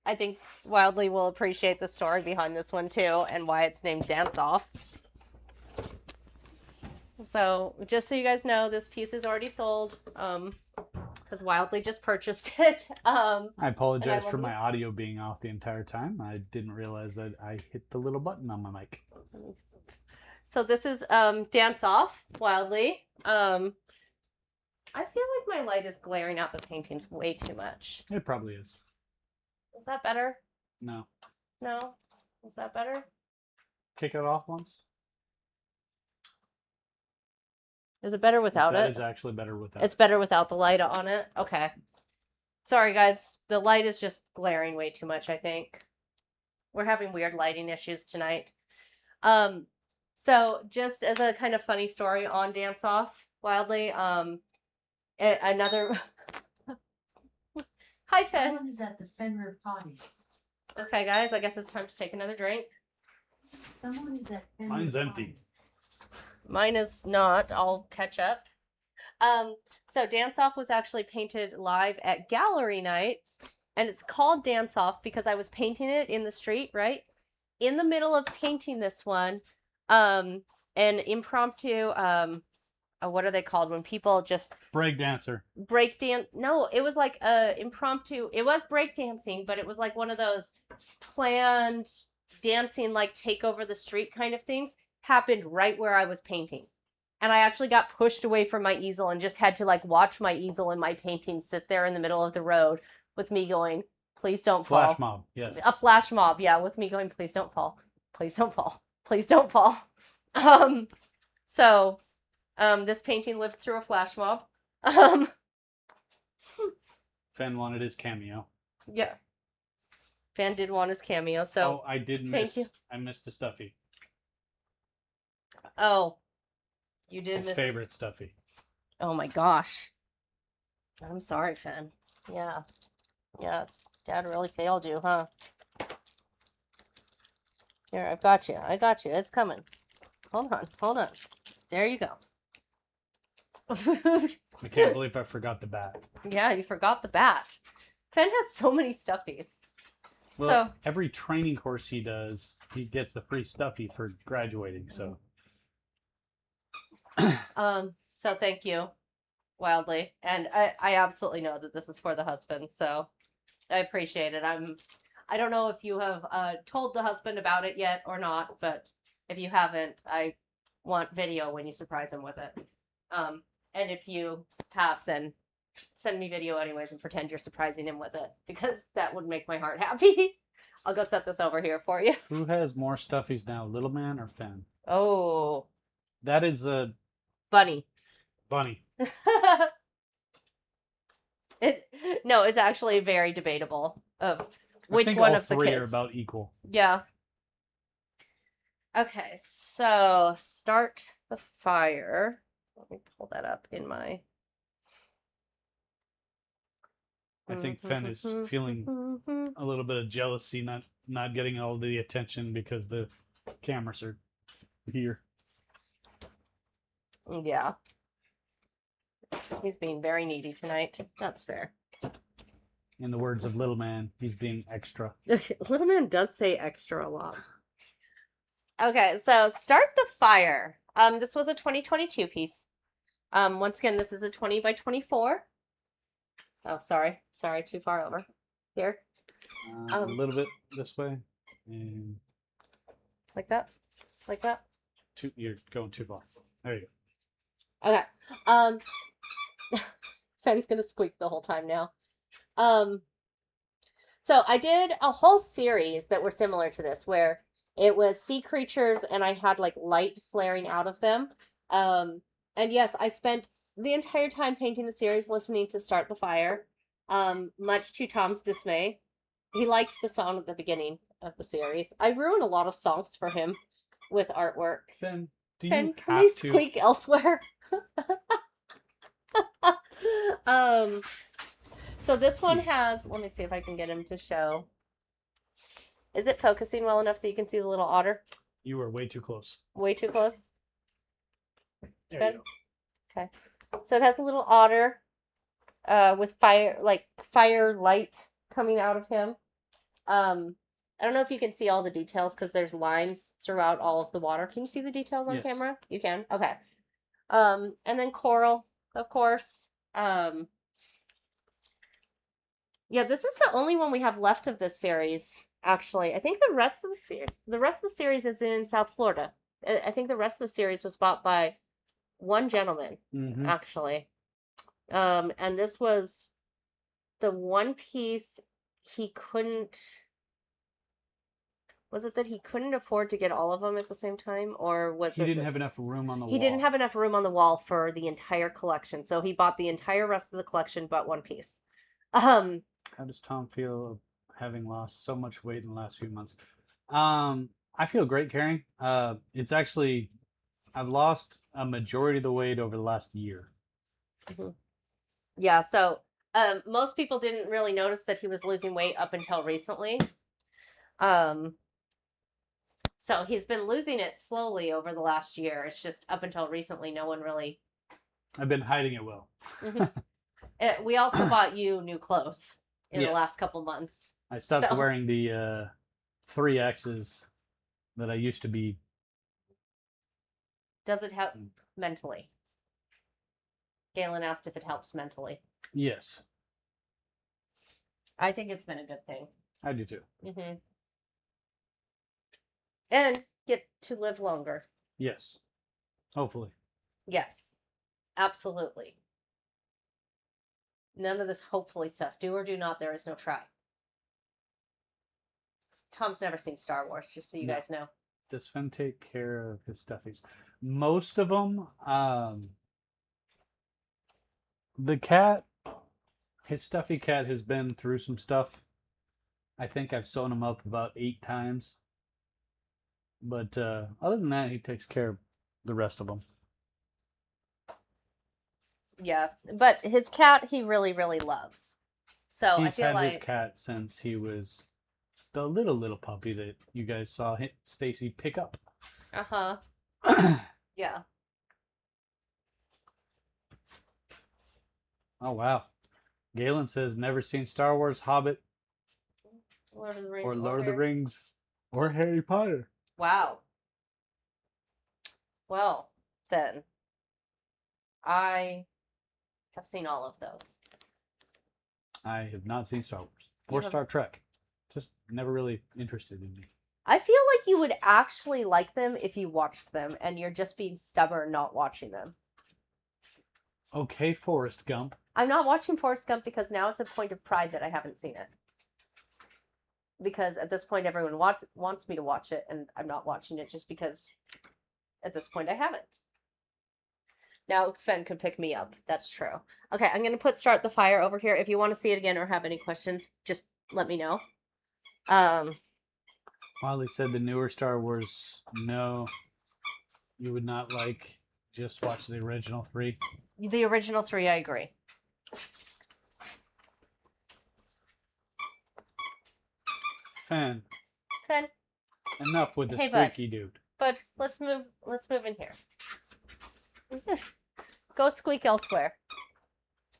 I think Wildly will appreciate the story behind this one too, and why it's named Dance Off. So just so you guys know, this piece is already sold, because Wildly just purchased it. I apologize for my audio being off the entire time. I didn't realize that I hit the little button on my mic. So this is Dance Off, Wildly. I feel like my light is glaring out the paintings way too much. It probably is. Is that better? No. No? Is that better? Kick it off once. Is it better without it? That is actually better without it. It's better without the light on it? Okay. Sorry, guys. The light is just glaring way too much, I think. We're having weird lighting issues tonight. So just as a kind of funny story on Dance Off, Wildly, another... Hi, Sen. Someone is at the Fenrir potty. Okay, guys, I guess it's time to take another drink. Someone is at Fenrir Mine's potty. empty. Mine is not. I'll catch up. So Dance Off was actually painted live at Gallery Nights, and it's called Dance Off because I was painting it in the street, right? In the middle of painting this one, an impromptu, what are they called when people just break dancer? Break dance? No, it was like impromptu. It was break dancing, but it was like one of those planned dancing, like take over the street kind of things. Happened right where I was painting, and I actually got pushed away from my easel and just had to like watch my easel and my painting sit there in the middle of the road with me going, "Please don't fall." Flash mob, yes. A flash mob, yeah, with me going, "Please don't fall, please don't fall, please don't fall." So this painting lived through a flash mob. Fan wanted his cameo. Yeah, Fan did want his cameo, so I did miss. I missed the Stuffy. Oh, you did His miss favorite Stuffy. Oh my gosh. I'm sorry, Fan. Yeah. Yeah, Dad really failed you, huh? Here, I've got you. I got you. It's coming. Hold on. Hold on. There you go. I can't believe I forgot the bat. Yeah, you forgot the bat. Fenn has so many stuffies. Well, every training course he does, he gets a free stuffy for graduating. So, So thank you, Wildly, and I absolutely know that this is for the husband. So I appreciate it. I don't know if you have told the husband about it yet or not, but if you haven't, I want video when you surprise him with it. And if you have, then send me video anyways and pretend you're surprising him with it, because that would make my heart happy. I'll go set this over here for you. who has more stuffies now, Little Man or Fenn? Oh, That is a Bunny. bunny. No, it's actually very debatable of I which think one all of the three kids. are about equal. Yeah. Okay, so start the fire. Let me pull that up in my. I think Fenn is feeling a little bit of jealousy, not getting all the attention because the cameras are here. Yeah. He's being very needy tonight. That's fair. In the words of Little Man, he's being extra. Little Man does say extra a lot. Okay, so start the fire. This was a 2022 piece. Once again, this is a 20 by 24. Oh, sorry, too far over. Here, A little bit this way, and like that. you're going too far. There you go. Okay. Fenn's gonna squeak the whole time now. So I did a whole series that were similar to this, where it was sea creatures and I had like light flaring out of them. And yes, I spent the entire time painting the series listening to Start the Fire, much to Tom's dismay. He liked the song at the beginning of the series. I ruined a lot of songs for him with artwork. Fenn, do Fenn, you can have we to squeak elsewhere? So this one has, let me see if I can get him to show. Is it focusing well enough that you can see the little otter? You were way too close. Way too close? There Good. you go. Okay. So it has a little otter with fire light coming out of him. I don't know if you can see all the details because there's lines throughout all of the water. Can you see the details on Yes. camera? You can? Okay. And then coral, of course. Yeah, this is the only one we have left of this series, actually. I think the rest of the series is in South Florida. I think the rest of the series was bought by one gentleman, actually. And this was the one piece he couldn't. Was it that he couldn't afford to get all of them at the same time, or was he didn't have enough room on the wall? He didn't have enough room on the wall for the entire collection, so he bought the entire rest of the collection but one piece. How does Tom feel having lost so much weight in the last few months? I feel great, Carrie. It's actually, I've lost a majority of the weight over the last year. Yeah, so most people didn't really notice that he was losing weight up until recently. So he's been losing it slowly over the last year. It's just up until recently, no one really. I've been hiding it well. We also bought you new clothes in Yes. the last couple months. I stopped wearing the 3Xs that I used to be. Does it help mentally? Galen asked if it helps mentally. Yes. I think it's been a good thing. I do too. And get to live longer. Yes. Hopefully. Yes. Absolutely. None of this hopefully stuff. Do or do not, there is no try. Tom's never seen Star Wars, just so you guys know. Does Fenn take care of his stuffies? Most of them. The cat, his stuffy cat has been through some stuff. I think I've sewn him up about 8 times. But other than that, he takes care of the rest of them. Yeah, but his cat he really, really loves. So He's I feel had like his cat since he was the little puppy that you guys saw Stacy pick up. yeah. Oh, wow. Galen says, never seen Star Wars, Hobbit, Lord of the Rings. or Lord of the Harry- Rings, or Harry Potter. Wow. Well, then. I have seen all of those. I have not seen Star Wars You or have- Star Trek. Just never really interested in me. I feel like you would actually like them if you watched them, and you're just being stubborn not watching them. Okay, Forrest Gump. I'm not watching Forrest Gump because now it's a point of pride that I haven't seen it. Because at this point, everyone wants me to watch it, and I'm not watching it just because at this point I haven't. Now, Fen could pick me up. That's true. Okay, I'm going to start the fire over here. If you want to see it again or have any questions, just let me know. Wiley said the newer Star Wars, no, you would not like. Just watch the original 3. The original 3, I agree. Fen, Fen, enough with the Hey, bud. squeaky dude. but let's move in here. Go squeak elsewhere.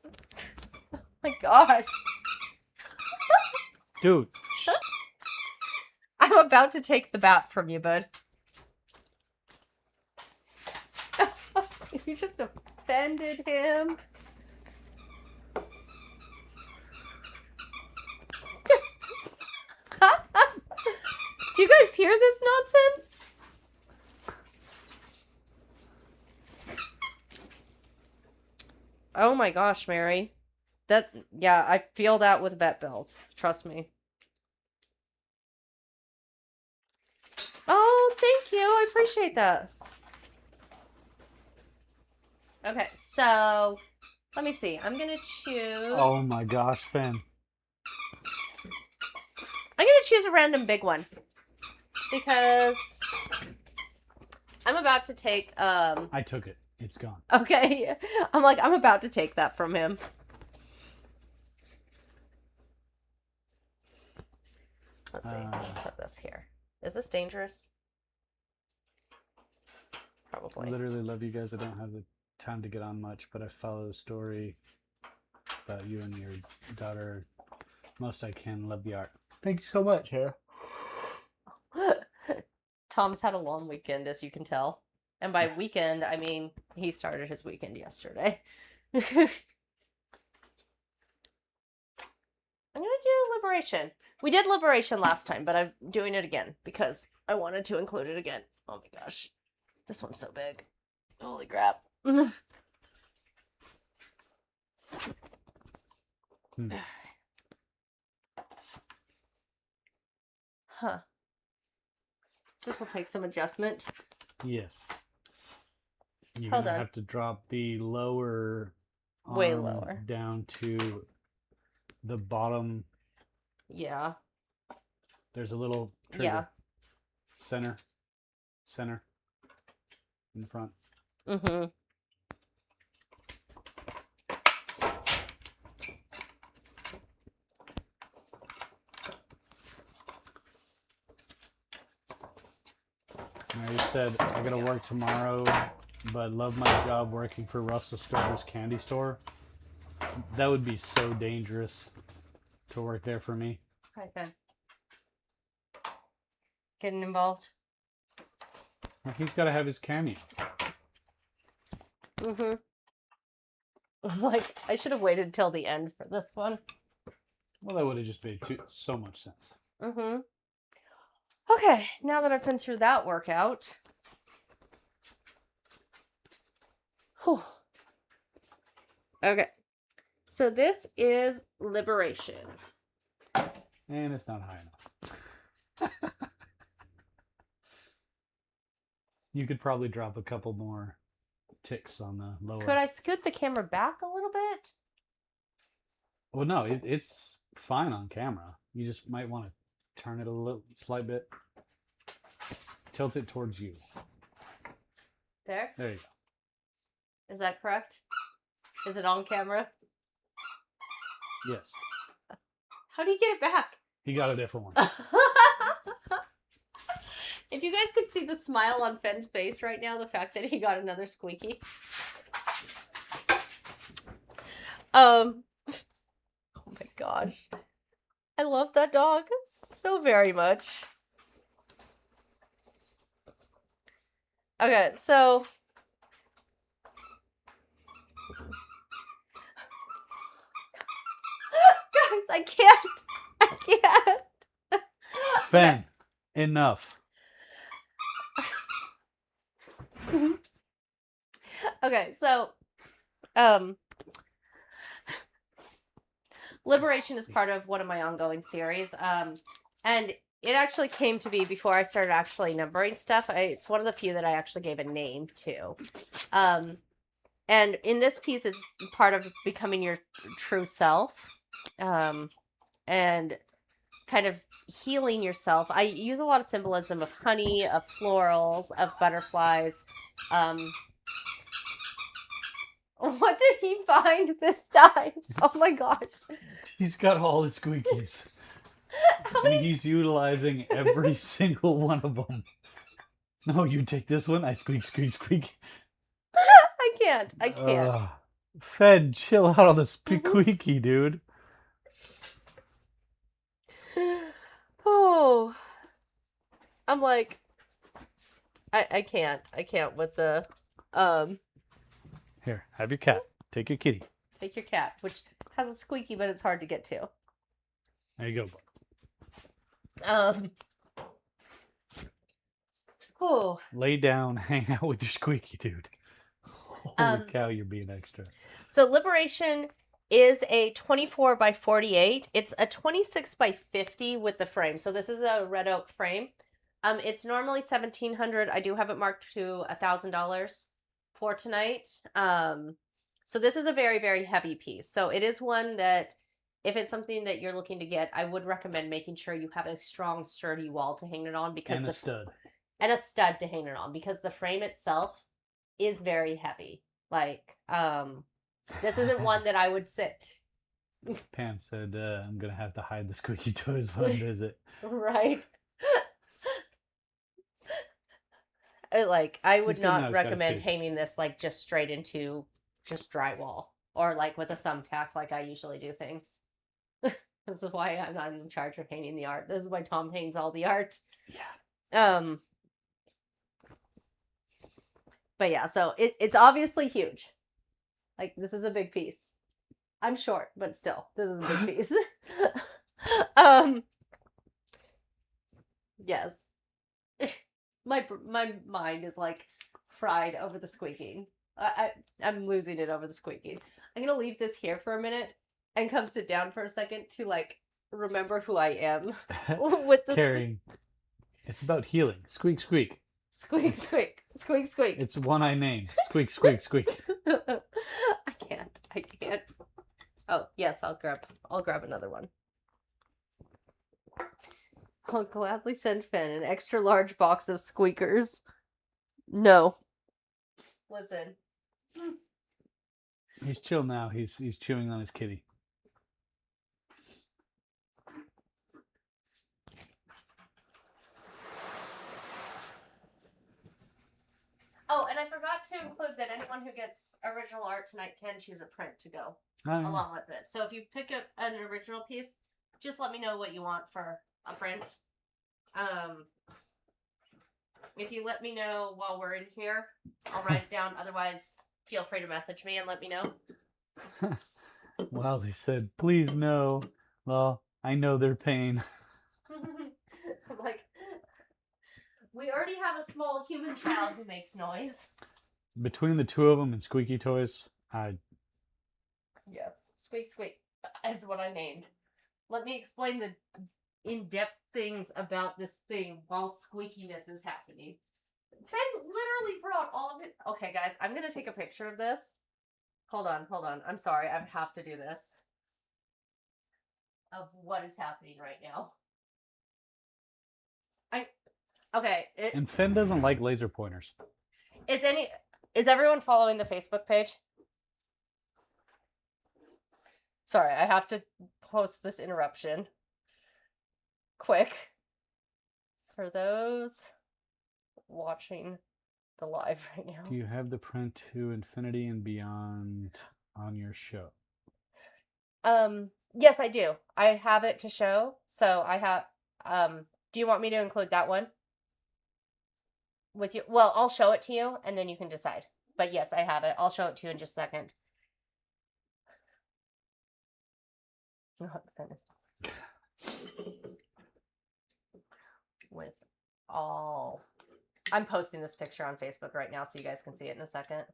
Oh my gosh. Dude, I'm about to take the bat from you, bud. You just offended him. Do you guys hear this nonsense? Oh my gosh, Mary. Yeah, I feel that with vet bills. Trust me. Oh, thank you. I appreciate that. Okay, so let me see. I'm gonna choose. oh my gosh, Fen. I'm gonna choose a random big one because I'm about to take. I took it. It's gone. Okay, I'm about to take that from him. Let's see. Let's set this here. Is this dangerous? I Probably. literally love you guys. I don't have the time to get on much, but I follow the story about you and your daughter most I can. Love the art. Thank you so much, Hera. Tom's had a long weekend, as you can tell. And by weekend, I mean he started his weekend yesterday. I'm going to do Liberation. We did Liberation last time, but I'm doing it again because I wanted to include it again. Oh my gosh. This one's so big. Holy crap. Huh. This will take some adjustment. Yes. You're Hold gonna on. have to drop the lower Way arm lower. down to the bottom. Yeah. There's a little trigger. Yeah. Center in the front. Mm-hmm. Mary said, I gotta work tomorrow, but love my job working for Russell Stover's candy store. That would be so dangerous to work there for me. Hi, Ben. Getting involved? Well, he's gotta have his cameo. Mm-hmm. Like, I should have waited till the end for this one. Well, that would have just made so much sense. Mm-hmm. Okay, now that I've been through that workout. Whew. Okay. So this is Liberation. And it's not high enough. You could probably drop a couple more ticks on the lower. Could I scoot the camera back a little bit? Well, no, it's fine on camera. You just might want to turn it a slight bit. Tilt it towards you. There? There you go. Is that correct? Is it on camera? Yes. How do you get it back? He got a different one. If you guys could see the smile on Fenn's face right now, the fact that he got another squeaky. Oh my gosh. I love that dog so very much. Okay, so guys, I can't. I can't. Fen, enough. Okay, so Liberation is part of one of my ongoing series. And it actually came to be before I started actually numbering stuff. It's one of the few that I actually gave a name to. And in this piece, it's part of becoming your true self. And kind of healing yourself. I use a lot of symbolism of honey, of florals, of butterflies. What did he find this time? Oh my gosh. He's got all the squeakies. And he's utilizing every single one of them. No, you take this one. I squeak, squeak, squeak. I can't. I can't. Fed, chill out on the squeaky, dude. Oh. I'm like, I can't. I can't with the, Here, have your cat. Take your kitty. take your cat, which has a squeaky, but it's hard to get to. There you go. Oh. Lay down, hang out with your squeaky, dude. Holy cow, you're being extra. So Liberation is a 24 by 48. It's a 26 by 50 with the frame. So this is a red oak frame. It's normally $1,700. I do have it marked to $1,000 for tonight. So this is a very, very heavy piece. So it is one that if it's something that you're looking to get, I would recommend making sure you have a strong, sturdy wall to hang it on because And a stud. And a stud to hang it on because the frame itself is very heavy. Like, this isn't one that I would sit. Pam said, I'm going to have to hide the squeaky toys when I visit. Right. Like, I would He's good now, not he's got a recommend kid. hanging this like just straight into just drywall or like with a thumbtack like I usually do things. This is why I'm not in charge of painting the art. This is why Tom paints all the art. Yeah. But yeah, so it's obviously huge. Like, this is a big piece. I'm short, but still, this is a big piece. Yes. My mind is like fried over the squeaking. I'm losing it over the squeaking. I'm gonna leave this here for a minute and come sit down for a second to like remember who I am with the Carrying. It's about healing. Squeak, squeak. Squeak, squeak, squeak, squeak. It's one I name. Squeak, squeak, squeak. I can't. Oh yes, I'll grab another one. I'll gladly send Finn an extra large box of squeakers. No. Listen. He's chill now. He's chewing on his kitty. Oh, and I forgot to include that anyone who gets original art tonight can choose a print to go along with it. So if you pick up an original piece, just let me know what you want for a print. If you let me know while we're in here, I'll write it down. Otherwise, feel free to message me and let me know. Well, they said, please no. Well, I know their pain. I'm like, we already have a small human child who makes noise. Between the two of them and squeaky toys, Yeah, squeak, squeak. That's what I named. Let me explain the in-depth things about this thing while squeakiness is happening. Finn literally brought all of it. Okay, guys, I'm going to take a picture of this. Hold on. I'm sorry. I have to do this. Of what is happening right now. Okay. and Finn doesn't like laser pointers. Is everyone following the Facebook page? Sorry, I have to post this interruption. Quick. For those watching the live right now. Do you have the print to Infinity and Beyond on your show? Yes, I do. I have it to show. So I have, do you want me to include that one with you? Well, I'll show it to you and then you can decide. But yes, I have it. I'll show it to you in just a second. Oh, goodness. With all, I'm posting this picture on Facebook right now so you guys can see it in a second.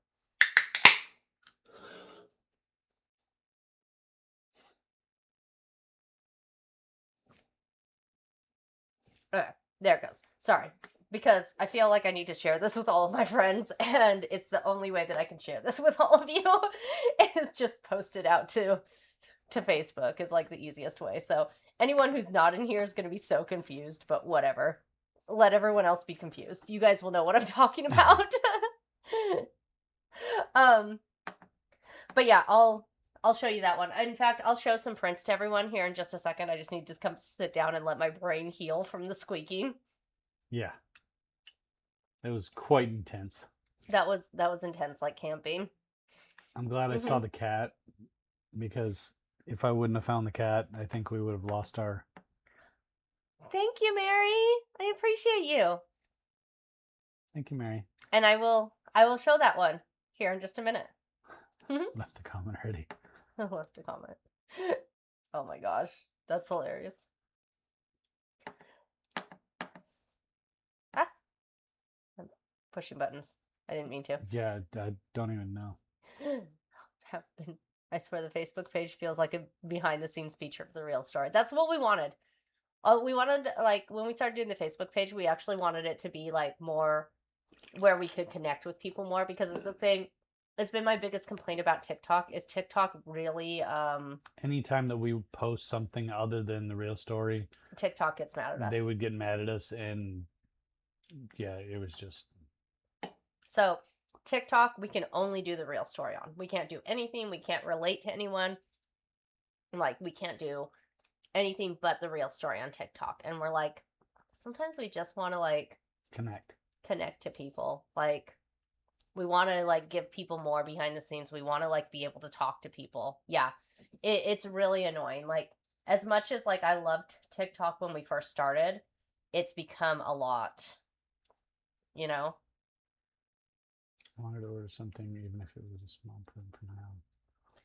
Okay, there it goes. Sorry. Because I feel like I need to share this with all of my friends, and it's the only way that I can share this with all of you is just post it out to Facebook is like the easiest way. So anyone who's not in here is going to be so confused, but whatever. Let everyone else be confused. You guys will know what I'm talking about. But yeah, I'll show you that one. In fact, I'll show some prints to everyone here in just a second. I just need to come sit down and let my brain heal from the squeaking. Yeah. It was quite intense. That was intense, like camping. I'm glad I saw the cat, because if I wouldn't have found the cat, I think we would have lost our... Thank you, Mary. I appreciate you. Thank you, Mary. And I will show that one here in just a minute. Left a comment already. I left a comment. Oh my gosh, that's hilarious. Ah, I'm pushing buttons. I didn't mean to. Yeah, I don't even know. I swear the Facebook page feels like a behind-the-scenes feature of the real story. That's what we wanted. We wanted, like, when we started doing the Facebook page, we actually wanted it to be, like, more where we could connect with people more, because it's the thing, it's been my biggest complaint about TikTok, is TikTok really, Anytime that we post something other than the real story, TikTok gets mad at us. they would get mad at us, and yeah, it was just... So, TikTok, we can only do the real story on. We can't do anything. We can't relate to anyone. Like, we can't do anything but the real story on TikTok. And we're like, sometimes we just want to, like... Connect to people. Like, we want to, like, give people more behind the scenes. We want to, like, be able to talk to people. Yeah. It's really annoying. Like, as much as, like, I loved TikTok when we first started, it's become a lot. You know? I wanted to order something, even if it was a small print for now.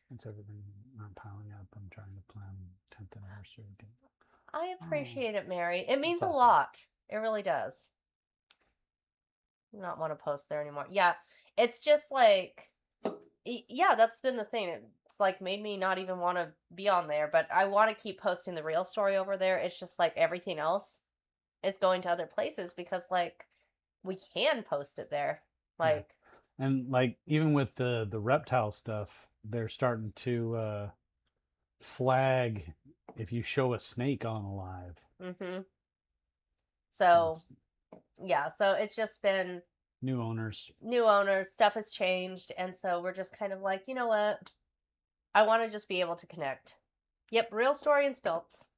Once everything not piling up, I'm trying to plan 10th anniversary again. I appreciate it, Mary. It means That's a awesome. lot. It really does. Not want to post there anymore. Yeah, it's just like, yeah, that's been the thing. It's like made me not even want to be on there, but I want to keep posting the real story over there. It's just like everything else is going to other places because, like, we can post it there. Like, and like, even with the reptile stuff, they're starting to flag if you show a snake on a live. So, yeah, so it's just been new owners, stuff has changed, and so we're just kind of like, you know what? I want to just be able to connect. Yep, real story and spilts.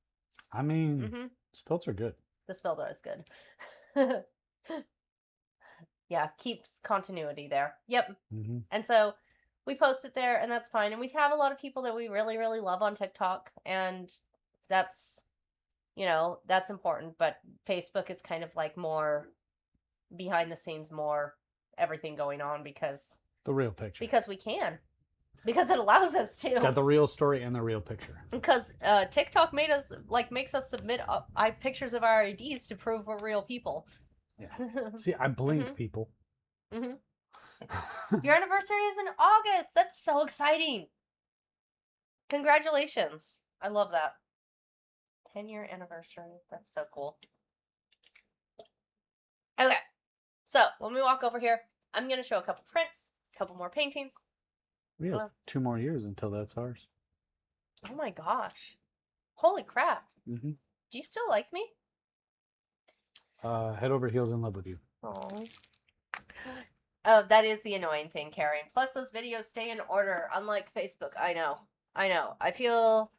I mean, spilts are good. The spilter is good. Yeah, keeps continuity there. Yep. And so we post it there, and that's fine. And we have a lot of people that we really, really love on TikTok, and that's, you know, that's important. But Facebook is kind of like more behind the scenes, more everything going on, because the real picture. Because we can. Because it allows us to. Got the real story and the real picture. Because TikTok makes us submit pictures of our IDs to prove we're real people. Yeah. See, I blink, people. Your anniversary is in August. That's so exciting. Congratulations. I love that. 10-year anniversary. That's so cool. Okay. So, when we walk over here, I'm going to show a couple prints, a couple more paintings. We have 2 more years until that's ours. Oh my gosh. Holy crap. Do you still like me? Head over heels in love with you. Oh, that is the annoying thing, Karen. Plus, those videos stay in order, unlike Facebook. I know. I feel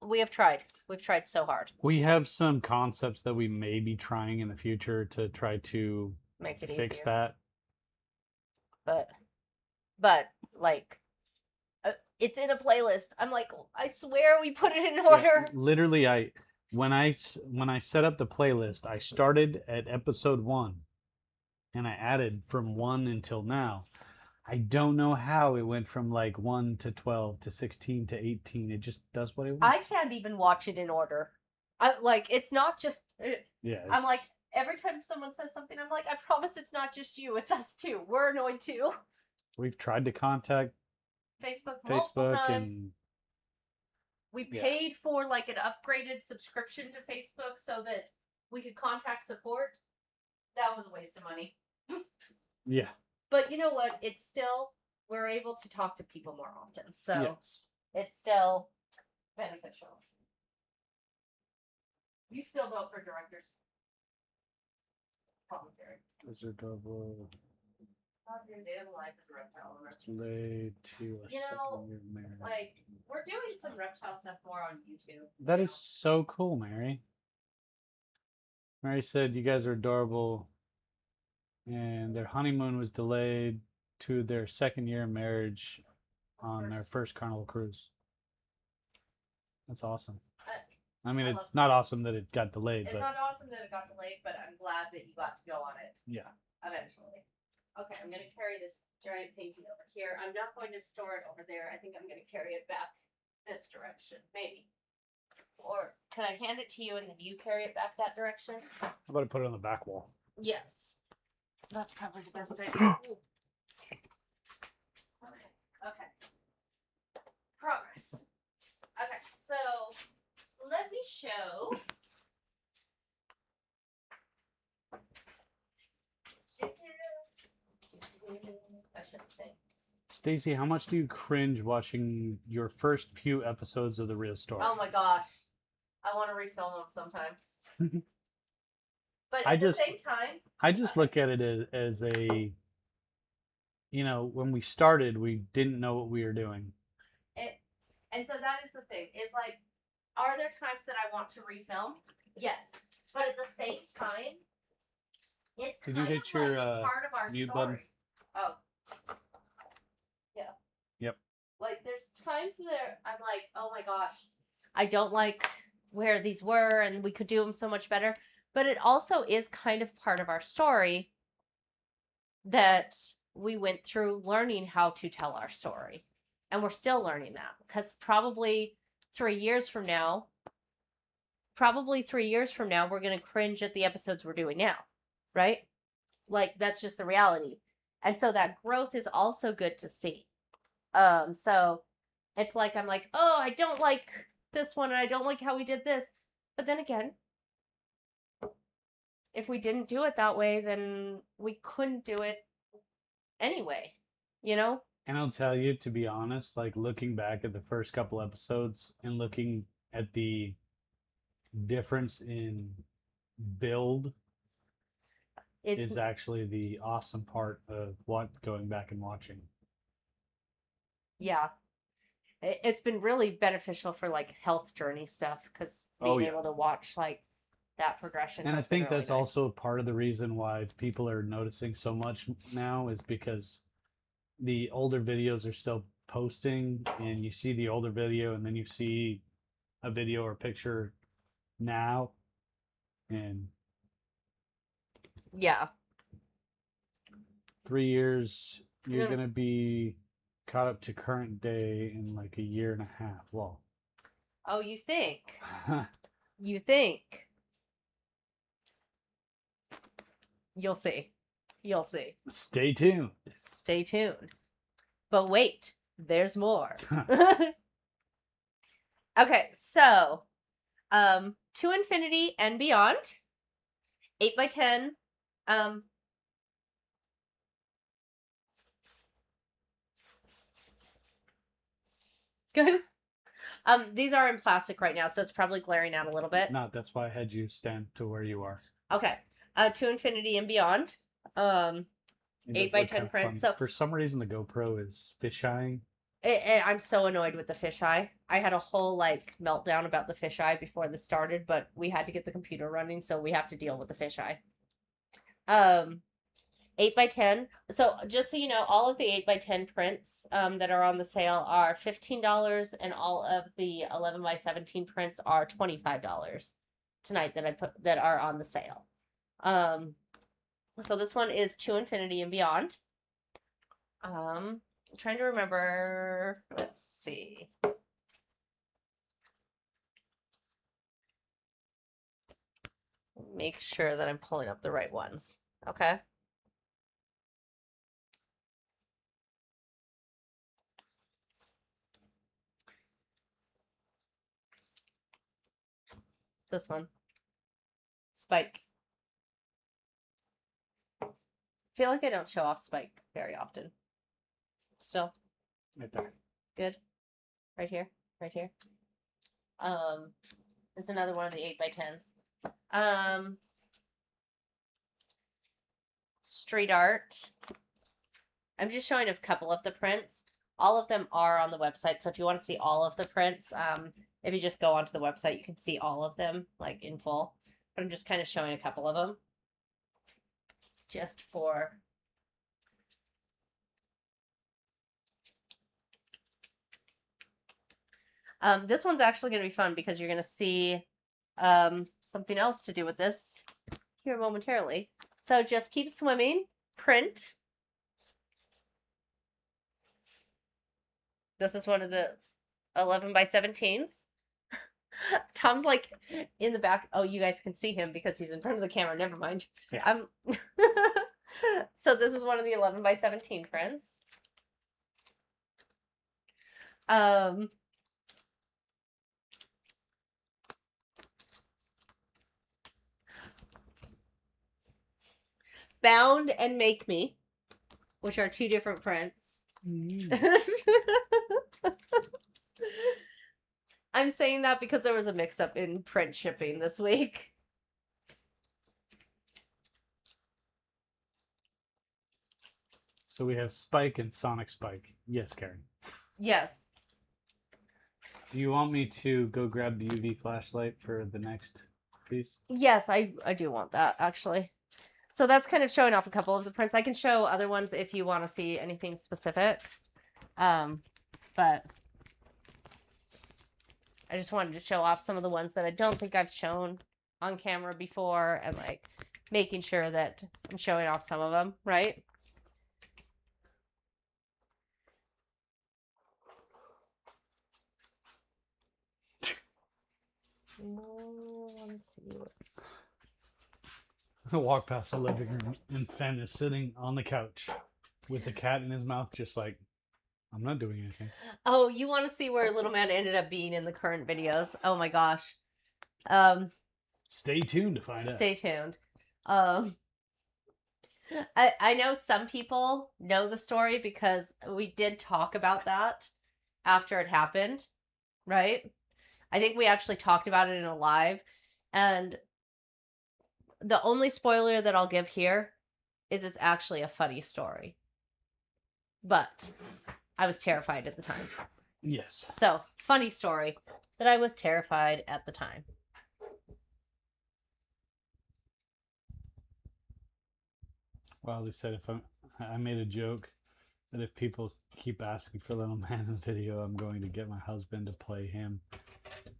we have tried. We've tried so hard. We have some concepts that we may be trying in the future to try to make it fix easier. that. But like, It's in a playlist. I'm like, I swear we put it in order. Literally, when I set up the playlist, I started at episode 1, and I added from 1 until now. I don't know how it went from like 1 to 12 to 16 to 18. It just does what it wants. I can't even watch it in order. It's not just. Yeah. I'm like, every time someone says something, I'm like, I promise it's not just you. It's us too. We're annoyed too. We've tried to contact Facebook multiple Facebook times. and We paid for like an upgraded subscription to Facebook so that we could contact support. That was a waste of money. yeah. But you know what? It's still, we're able to talk to people more often. So Yes. it's still beneficial. You still vote for directors. Commentary. Is there double Not your day of life is a reptile. delayed to a You know, second year marriage? Like, we're doing some reptile stuff more on YouTube. That is so cool, Mary. Mary said you guys are adorable, and their honeymoon was delayed to their second year of marriage on their first Carnival cruise. That's awesome. I mean, it's not awesome that it got delayed, It's but not awesome that it got delayed, but I'm glad that you got to go on it yeah. eventually. Okay, I'm going to carry this giant painting over here. I'm not going to store it over there. I think I'm going to carry it back this direction, maybe. Or can I hand it to you and then you carry it back that direction? How about I put it on the back wall? Yes. That's probably the best idea. Okay. Progress. Okay, so let me show. I shouldn't say. Stacy, how much do you cringe watching your first few episodes of The Real Story? Oh my gosh. I want to refilm them sometimes. But I at just- the same time, I just look at it as a, you know, when we started, we didn't know what we were doing. and so that is the thing. Is like, are there times that I want to refilm? Yes. But at the same time, it's Did kind you of hit your, like part of our mute story. button? Oh. Yeah. Yep. Like, there's times where I'm like, oh my gosh, I don't like where these were and we could do them so much better. But it also is kind of part of our story that we went through learning how to tell our story. And we're still learning that because probably 3 years from now, we're going to cringe at the episodes we're doing now, right? Like, that's just the reality. And so that growth is also good to see. So it's like, I'm like, oh, I don't like this one and I don't like how we did this. But then again, if we didn't do it that way, then we couldn't do it anyway, you know? And I'll tell you, to be honest, like looking back at the first couple episodes and looking at the difference in build It's is actually the awesome part of going back and watching. yeah. It's been really beneficial for like health journey stuff because being able to watch like that progression. And I has been think really that's nice. also part of the reason why people are noticing so much now is because the older videos are still posting, and you see the older video and then you see a video or picture now, and Yeah. 3 years you're Yeah. gonna be caught up to current day in like a year and a half. Well, Oh, you think? You think? You'll see. You'll see. stay tuned. Stay tuned. But wait, there's more. Okay, so to infinity and beyond, 8x10. Good. These are in plastic right now, so it's probably glaring out a little bit. It's not. That's why I had you stand to where you are. Okay. To infinity and beyond. It does 8x10 look kinda print. fun. So for some reason, the GoPro is fisheyeing. I'm so annoyed with the fisheye. I had a whole like meltdown about the fisheye before this started, but we had to get the computer running, so we have to deal with the fisheye. 8x10. So just so you know, all of the 8x10 prints that are on the sale are $15, and all of the 11x17 prints are $25 tonight that are on the sale. So this one is To Infinity and Beyond. I'm trying to remember. Let's see. Make sure that I'm pulling up the right ones. Okay. This one. Spike. I feel like I don't show off Spike very often. Still. Right there. Good. Right here. Right here. This is another one of the 8x10s. Street art. I'm just showing a couple of the prints. All of them are on the website, so if you want to see all of the prints, if you just go onto the website, you can see all of them, like, in full. But I'm just kind of showing a couple of them. Just for... this one's actually going to be fun because you're going to see something else to do with this here momentarily. So just keep swimming. Print. This is one of the 11x17s. Tom's like in the back. Oh, you guys can see him because he's in front of the camera. Never mind. Yeah. So this is one of the 11x17 prints. Bound and Make Me, which are two different prints. I'm saying that because there was a mix-up in print shipping this week. So we have Spike and Sonic Spike. Yes, Karen. Yes. Do you want me to go grab the UV flashlight for the next piece? Yes, I do want that, actually. So that's kind of showing off a couple of the prints. I can show other ones if you want to see anything specific. But I just wanted to show off some of the ones that I don't think I've shown on camera before, and like making sure that I'm showing off some of them, right? Let's see what... I walk past the living room and Fenn is sitting on the couch with the cat in his mouth, just like, I'm not doing anything. Oh, you want to see where Little Man ended up being in the current videos? Oh my gosh. Stay tuned to find out. Stay tuned. I know some people know the story because we did talk about that after it happened, right? I think we actually talked about it in a live, and the only spoiler that I'll give here is it's actually a funny story. But I was terrified at the time. Yes. So, funny story that I was terrified at the time. Well, they said if I made a joke that if people keep asking for Little Man in the video, I'm going to get my husband to play him,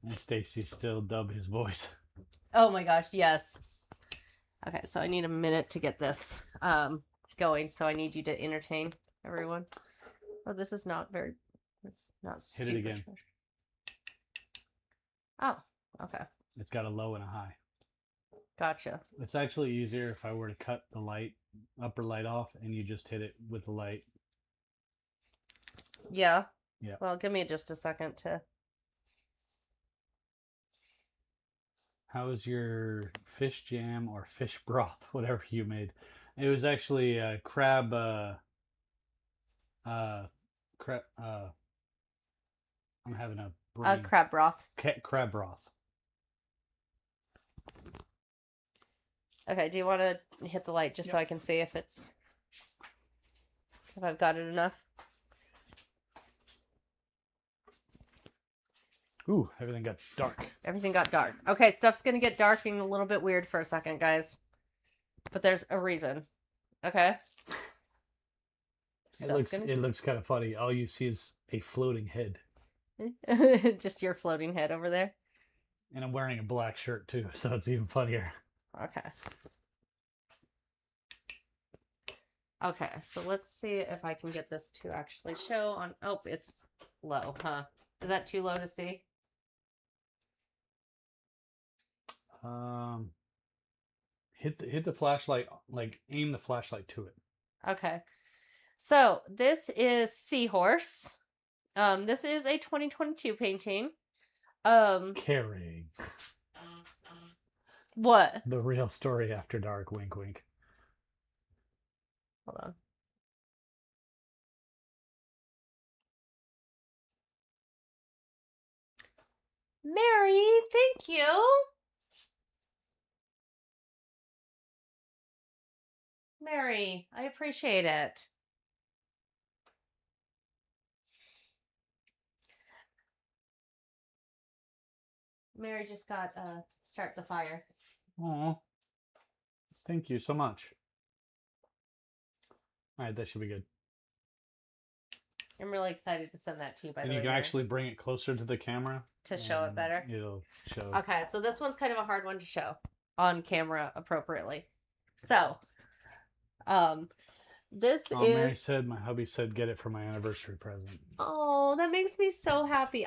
and Stacy still dub his voice. Oh my gosh, yes. Okay, so I need a minute to get this going, so I need you to entertain everyone. Oh, this is not very... It's not super... Hit it again. Oh, okay. It's got a low and a high. Gotcha. It's actually easier if I were to cut the light, upper light off, and you just hit it with the light. Yeah? Yeah. Well, give me just a second to... How was your fish jam or fish broth, whatever you made? It was actually crab, I'm having a brain. crab broth. Crab broth. Okay, do you want to hit the light just so I can see if it's... If I've got it enough? Ooh, everything got dark. Everything got dark. Okay, stuff's gonna get dark and a little bit weird for a second, guys. But there's a reason. Okay. It Stuff's gonna... looks kind of funny. All you see is a floating head. Just your floating head over there. And I'm wearing a black shirt too, so it's even funnier. Okay. Okay, so let's see if I can get this to actually show on... Oh, it's low, huh? Is that too low to see? Hit the flashlight, like aim the flashlight to it. Okay. So this is Seahorse. This is a 2022 painting. Carrying What? the real story after dark. Wink, wink. Hold on. Mary, thank you. Mary, I appreciate it. Mary just got start the fire. Aw. Thank you so much. All right, that should be good. I'm really excited to send that to you, by And the way. you can Mary, actually bring it closer to the camera to show it and better. It'll show. Okay, so this one's kind of a hard one to show on camera appropriately. So, this Oh, Mary is... said, my hubby said, get it for my anniversary present. Oh, that makes me so happy.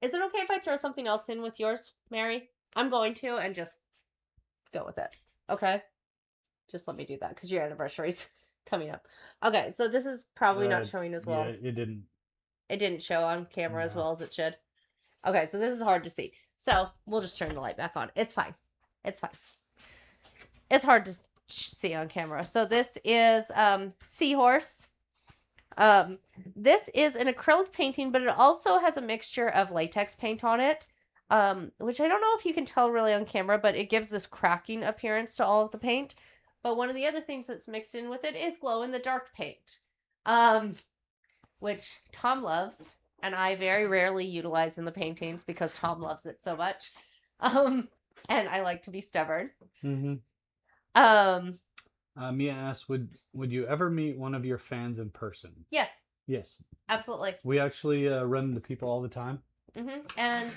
Is it okay if I throw something else in with yours, Mary? I'm going to, and just go with it. Okay? Just let me do that, because your anniversary's coming up. Okay, so this is probably not showing as well. Yeah, it didn't. It didn't show on camera as No. well as it should. Okay, so this is hard to see. So we'll just turn the light back on. It's fine. It's fine. It's hard to see on camera. So this is Seahorse. This is an acrylic painting, but it also has a mixture of latex paint on it, which I don't know if you can tell really on camera, but it gives this cracking appearance to all of the paint. But one of the other things that's mixed in with it is glow-in-the-dark paint, which Tom loves, and I very rarely utilize in the paintings because Tom loves it so much. And I like to be stubborn. Mm-hmm. Mia asked, would you ever meet one of your fans in person? Yes, Yes. absolutely. We actually run into people all the time. And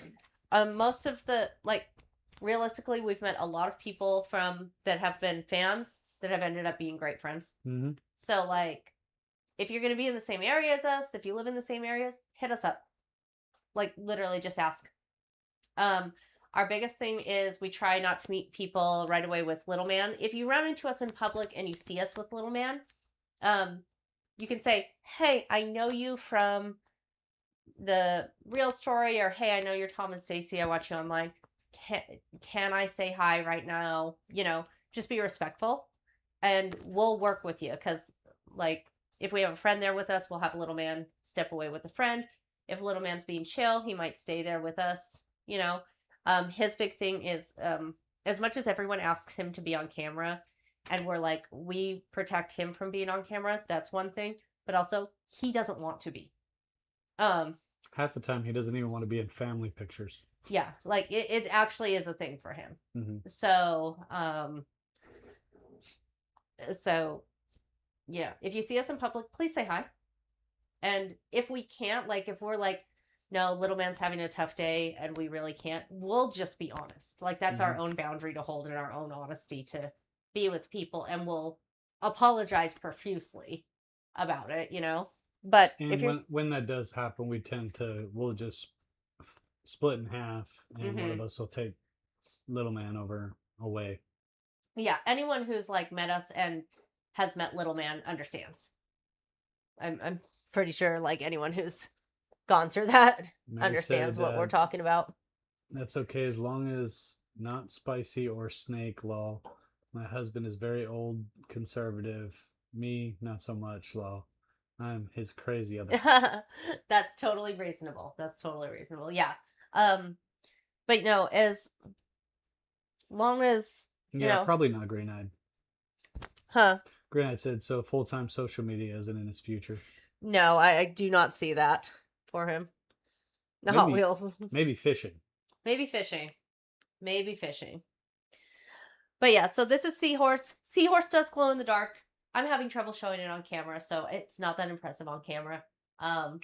most of the, like, realistically, we've met a lot of people that have been fans that have ended up being great friends. Mm-hmm. So, like, if you're going to be in the same area as us, if you live in the same areas, hit us up. Like, literally just ask. Our biggest thing is we try not to meet people right away with Little Man. If you run into us in public and you see us with Little Man, you can say, hey, I know you from the real story, or hey, I know you're Tom and Stacy. I watch you online. Can I say hi right now? You know, just be respectful, and we'll work with you. Because, like, if we have a friend there with us, we'll have Little Man step away with a friend. If Little Man's being chill, he might stay there with us. You know, his big thing is, as much as everyone asks him to be on camera, and we're like, we protect him from being on camera. That's one thing, but also he doesn't want to be. Half the time, he doesn't even want to be in family pictures. Yeah, like it actually is a thing for him. Mm-hmm. So, yeah, if you see us in public, please say hi. And if we can't, like, if we're like, no, Little Man's having a tough day and we really can't, we'll just be honest. Like, that's our own boundary to hold and our own honesty to be with people, and we'll apologize profusely about it, you know? But and if you're... when that does happen, we'll just split in half, and one of us will take Little Man away. Yeah, anyone who's like met us and has met Little Man understands. I'm pretty sure like anyone who's gone through that Mary understands said, what we're talking about. That's okay as long as not spicy or snake, lol. My husband is very old, conservative. Me, not so much, lol. I'm his crazy other. That's totally reasonable. Yeah. But no, as long as you know, probably not green-eyed. Huh? Green-eyed said so. Full-time social media isn't in his future. No, I do not see that for him. The Hot Wheels. Maybe fishing. Maybe fishing. But yeah, so this is Seahorse. Seahorse does glow in the dark. I'm having trouble showing it on camera, so it's not that impressive on camera.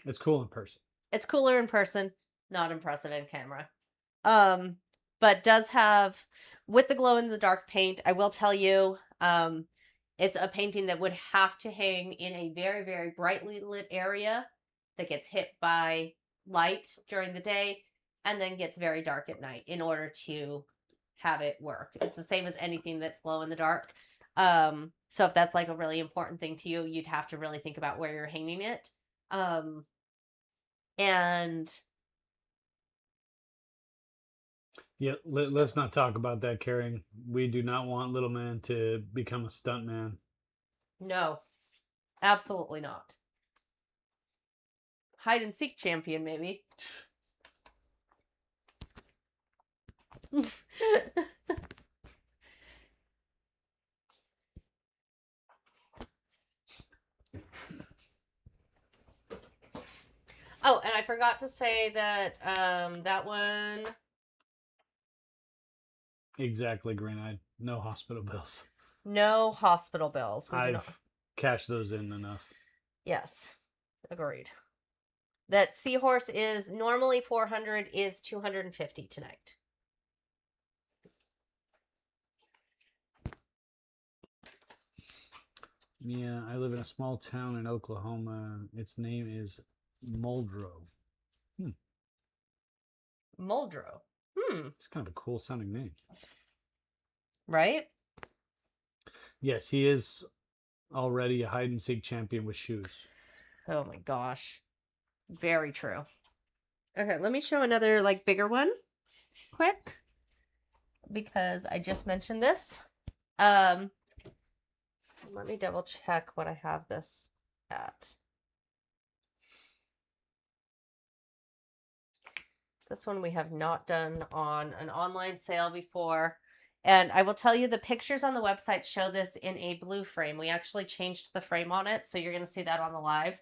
It's cool in person. It's cooler in person, not impressive in camera. But does have, with the glow in the dark paint, I will tell you, it's a painting that would have to hang in a very, very brightly lit area that gets hit by light during the day and then gets very dark at night in order to have it work. It's the same as anything that's glow in the dark. So if that's like a really important thing to you, you'd have to really think about where you're hanging it. And Yeah, let's not talk about that, Carrie. We do not want little man to become a stunt man. no, absolutely not. Hide and seek champion, maybe. Oh, and I forgot to say that that one. Exactly, green-eyed. No hospital bills. No hospital bills. We do not. I've cashed those in enough. Yes, agreed. That seahorse is normally 400, is 250 tonight. Yeah, I live in a small town in Oklahoma. Its name is Muldrow. Muldrow. It's kind of a cool sounding name. Right? Yes, he is already a hide and seek champion with shoes. Oh my gosh. Very true. Okay, let me show another like bigger one quick because I just mentioned this. Let me double check what I have this at. This one we have not done on an online sale before. And I will tell you, the pictures on the website show this in a blue frame. We actually changed the frame on it, so you're going to see that on the live.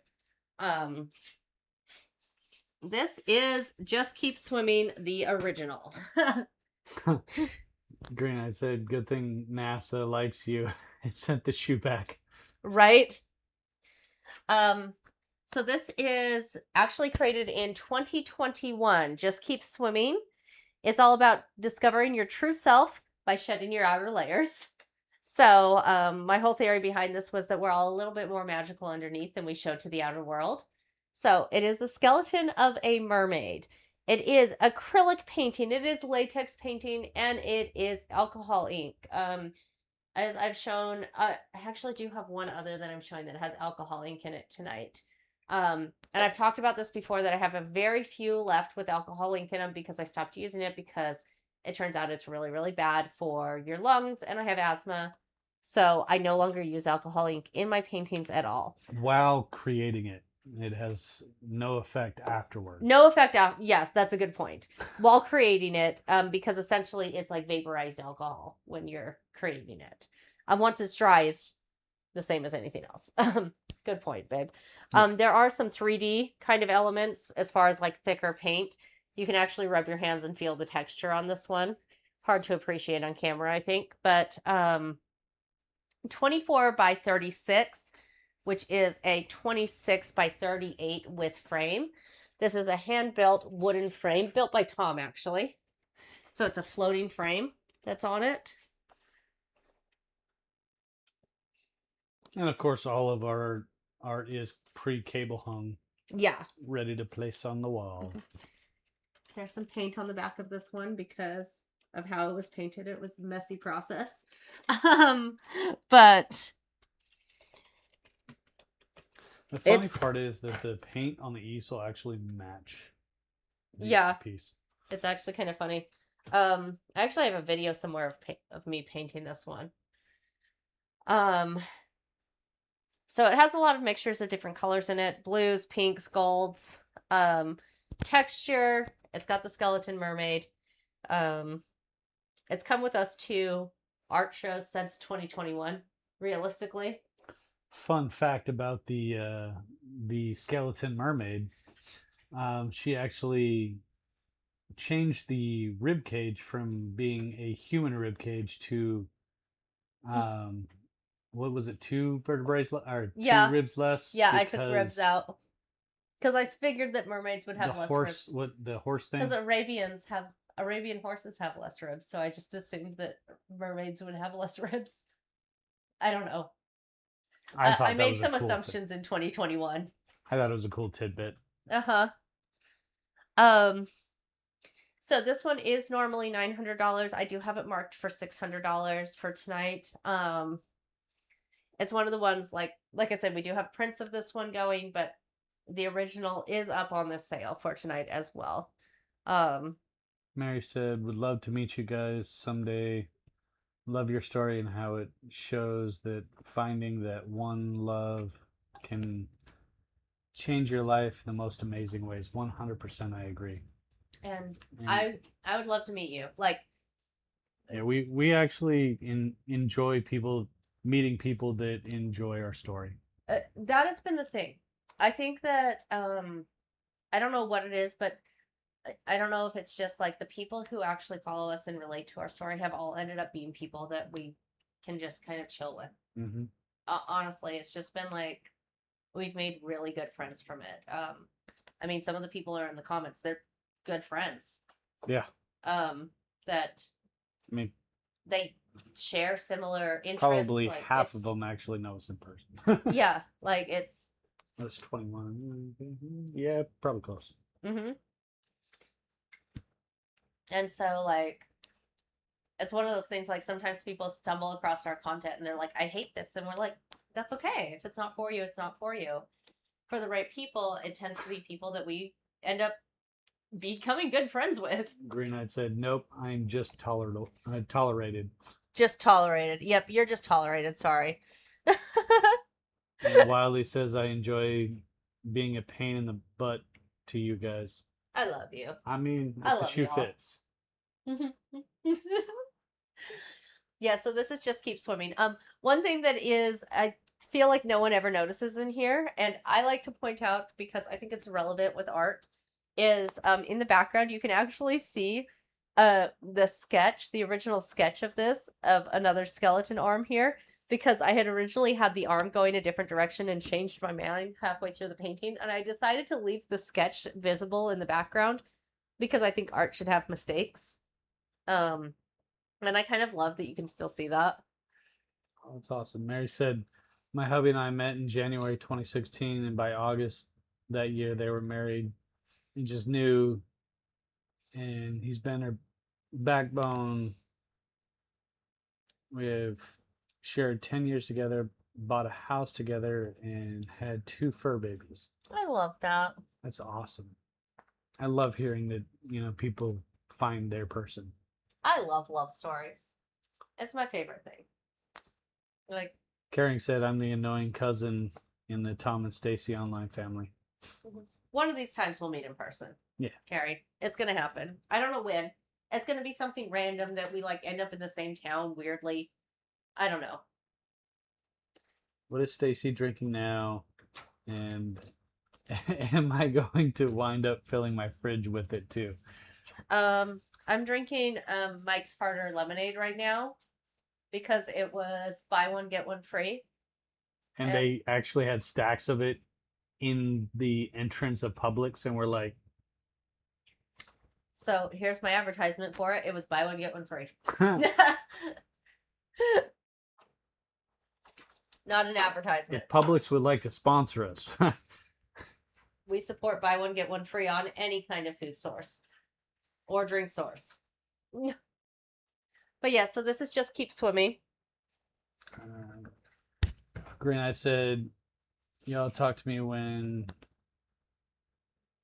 This is Just Keep Swimming, the original. Green, I said, good thing NASA likes you. It sent the shoe back. Right? So this is actually created in 2021. Just Keep Swimming. It's all about discovering your true self by shedding your outer layers. So my whole theory behind this was that we're all a little bit more magical underneath than we show to the outer world. So it is the skeleton of a mermaid. It is acrylic painting, it is latex painting, and it is alcohol ink. As I've shown, I actually do have one other that I'm showing that has alcohol ink in it tonight. And I've talked about this before, that I have a very few left with alcohol ink in them because I stopped using it because it turns out it's really, really bad for your lungs, and I have asthma. So I no longer use alcohol ink in my paintings at all. While creating it, it has no effect afterwards. No effect out. Yes, that's a good point. While creating it, because essentially it's like vaporized alcohol when you're creating it. Once it's dry, it's the same as anything else. Good point, babe. There are some 3D kind of elements as far as like thicker paint. You can actually rub your hands and feel the texture on this one. Hard to appreciate on camera, I think. But 24 by 36, which is a 26 by 38 with frame. This is a hand-built wooden frame, built by Tom, actually. So it's a floating frame that's on it. And of course, all of our art is pre-cable hung. Yeah. Ready to place on the wall. There's some paint on the back of this one because of how it was painted. It was a messy process. But the funny part is that the paint on the easel actually match the piece. It's actually kind of funny. I actually have a video somewhere of me painting this one. So it has a lot of mixtures of different colors in it. Blues, pinks, golds. Texture. It's got the skeleton mermaid. It's come with us to art shows since 2021, realistically. Fun fact about the skeleton mermaid. She actually changed the rib cage from being a human rib cage to what was it? 2 vertebrae or 2 Yeah. ribs less. Yeah, I took ribs because out because I figured that mermaids would The have less horse, ribs. what the horse thing? Because Arabian horses have less ribs, so I just assumed that mermaids would have less ribs. I don't know. I made some assumptions in 2021. I thought it was a cool tidbit. Uh-huh. So this one is normally $900. I do have it marked for $600 for tonight. It's one of the ones like I said, we do have prints of this one going, but the original is up on this sale for tonight as well. Mary said, would love to meet you guys someday. Love your story and how it shows that finding that one love can change your life in the most amazing ways. 100% I agree. And I would love to meet you. Like, yeah, we actually enjoy meeting people that enjoy our story. that has been the thing. I think that I don't know what it is, but I don't know if it's just like the people who actually follow us and relate to our story have all ended up being people that we can just kind of chill with. Mm-hmm. Honestly, it's just been like we've made really good friends from it. I mean, some of the people are in the comments; they're good friends. Yeah. That I mean, they share similar interests. Probably like, half of them actually know us in person. Yeah, like it's. That's 21. Yeah, probably close. Mm-hmm. And so, like, it's one of those things, like, sometimes people stumble across our content and they're like, I hate this. And we're like, that's okay. If it's not for you, it's not for you. For the right people, it tends to be people that we end up becoming good friends with. Green Eyed said, nope, I'm just tolerated. Just tolerated. Yep, you're just tolerated. Sorry. And Wiley says, I enjoy being a pain in the butt to you guys. I love you. I mean, I the love shoe y'all. fits. Yeah, so this is Just Keep Swimming. One thing that is, I feel like no one ever notices in here, and I like to point out because I think it's relevant with art, is in the background you can actually see the sketch, the original sketch of this, of another skeleton arm here, because I had originally had the arm going a different direction and changed my mind halfway through the painting, and I decided to leave the sketch visible in the background because I think art should have mistakes. And I kind of love that you can still see that. Oh, that's awesome. Mary said, my hubby and I met in January 2016, and by August that year they were married. He just knew, and he's been her backbone. We have shared 10 years together, bought a house together, and had 2 fur babies. I love that. That's awesome. I love hearing that, people find their person. I love stories. It's my favorite thing. Like, Caring said, I'm the annoying cousin in the Tom and Stacy online family. one of these times we'll meet in person. Yeah. Carrie, it's going to happen. I don't know when. It's going to be something random that we like end up in the same town weirdly. I don't know. What is Stacy drinking now? And am I going to wind up filling my fridge with it too? I'm drinking Mike's Harder lemonade right now because it was buy one get one free. And they actually had stacks of it in the entrance of Publix, and we're like, so here's my advertisement for it. It was buy one get one free. Not an advertisement. if Publix would like to sponsor us. We support buy one get one free on any kind of food source or drink source. But yeah, so this is Just Keep Swimming. Green Eyed said, y'all talk to me when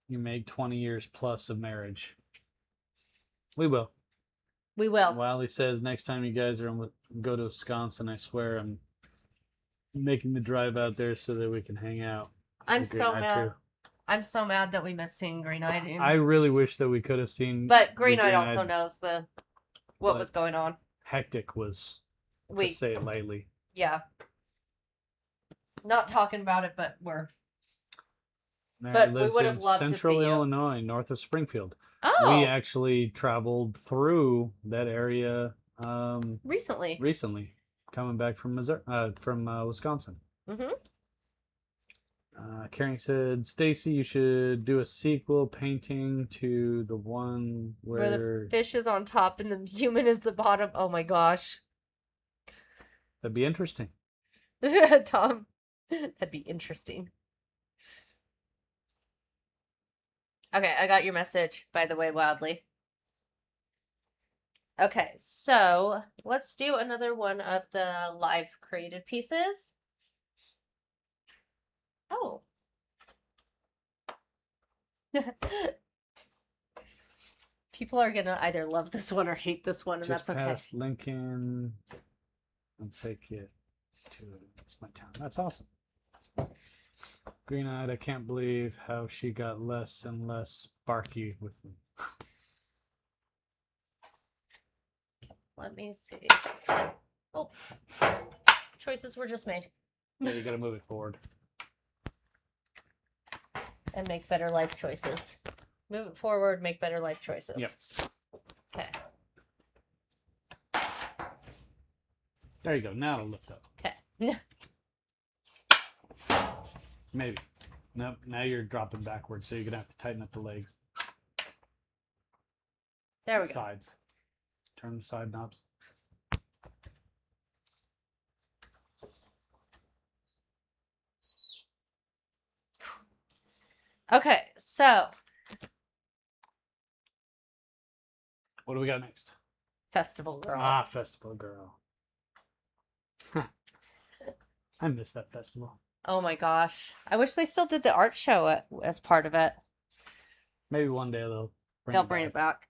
you make 20 years plus of marriage. We will. We will. Wiley says, next time you guys go to Wisconsin, I swear I'm making the drive out there so that we can hang out. I'm so mad. Too. I'm so mad that we missed seeing Green Eyed. I really wish that we could have seen. But Green Eyed also knows what was going on. Hectic was, to say it lightly. Yeah. Not talking about it, but we're. Mary but lives we would have loved to see Central you. Illinois, north of Springfield. Oh. We actually traveled through that area recently. coming back from Wisconsin. Mm-hmm. Carrie said, Stacy, you should do a sequel painting to the one Where where the fish is on top and the human is the bottom. Oh my gosh. that'd be interesting. Tom, that'd be interesting. Okay, I got your message, by the way, Wildly. Okay, so let's do another one of the live created pieces. Oh. People are gonna either love this one or hate this one, and Just that's okay. past Lincoln and take it to it's my town. That's awesome. Green eyed, I can't believe how she got less and less sparky with me. Let me see. Oh, choices were just made. Yeah, you gotta move it forward. And make better life choices. Move it forward, make better life choices. Yep. Okay. There you go. Now it'll lift up. Okay. Maybe. Nope. Now you're dropping backwards, so you're gonna have to tighten up the legs. There we go. Sides. Turn the side knobs. Okay, so What do we got next? Festival Girl. Ah, Festival Girl. I miss that festival. Oh my gosh. I wish they still did the art show as part of it. Maybe one day They'll bring it back.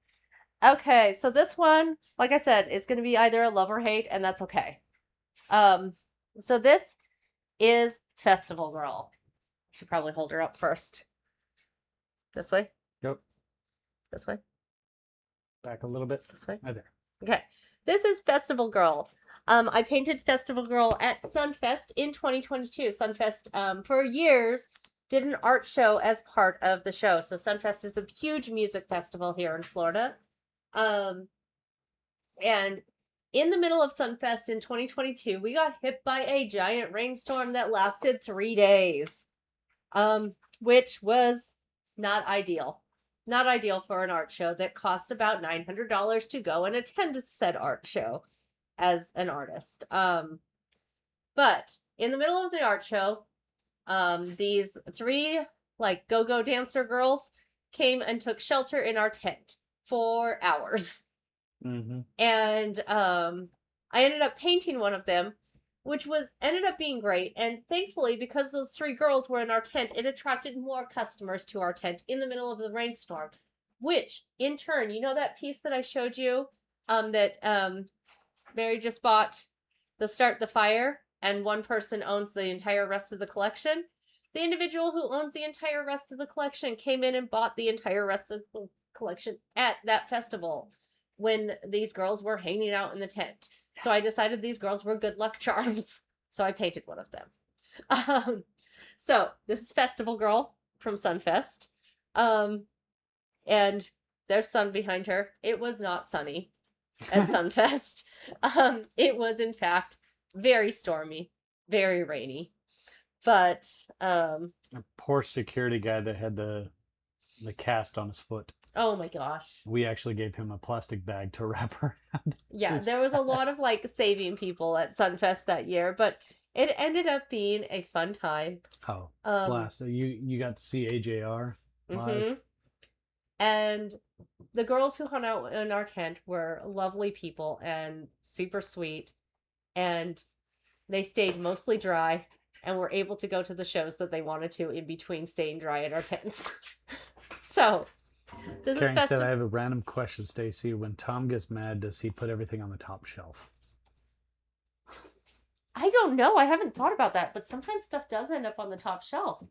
Okay, so this one, like I said, is going to be either a love or hate, and that's okay. So this is Festival Girl. Should probably hold her up first. This way? Yep. This way? Back a little bit. This way? Right there. Okay. This is Festival Girl. I painted Festival Girl at Sunfest in 2022. Sunfest, for years, did an art show as part of the show. So Sunfest is a huge music festival here in Florida. And in the middle of Sunfest in 2022, we got hit by a giant rainstorm that lasted 3 days. Which was not ideal. Not ideal for an art show that cost about $900 to go and attend said art show as an artist. But in the middle of the art show, these 3 like go-go dancer girls came and took shelter in our tent for hours. Mm-hmm. And I ended up painting one of them, which ended up being great. And thankfully, because those 3 girls were in our tent, it attracted more customers to our tent in the middle of the rainstorm, which in turn, you know that piece that I showed you that Mary just bought, the Start the Fire, and one person owns the entire rest of the collection? The individual who owns the entire rest of the collection came in and bought the entire rest of the collection at that festival when these girls were hanging out in the tent. So I decided these girls were good luck charms. So I painted one of them. So this is Festival Girl from Sunfest. And there's sun behind her. It was not sunny at Sunfest. It was in fact very stormy, very rainy. But A poor security guy that had the cast on his foot. oh my gosh. We actually gave him a plastic bag to wrap around. Yeah, his there was a lot ass. of like saving people at Sunfest that year, but it ended up being a fun time. Oh, blast! So you got to see AJR live. Mhm. And the girls who hung out in our tent were lovely people and super sweet, and they stayed mostly dry and were able to go to the shows that they wanted to in between staying dry at our tent. So this Karen is said, festive. "I have a random question, Stacy. When Tom gets mad, does he put everything on the top shelf?" I don't know. I haven't thought about that, but sometimes stuff does end up on the top shelf.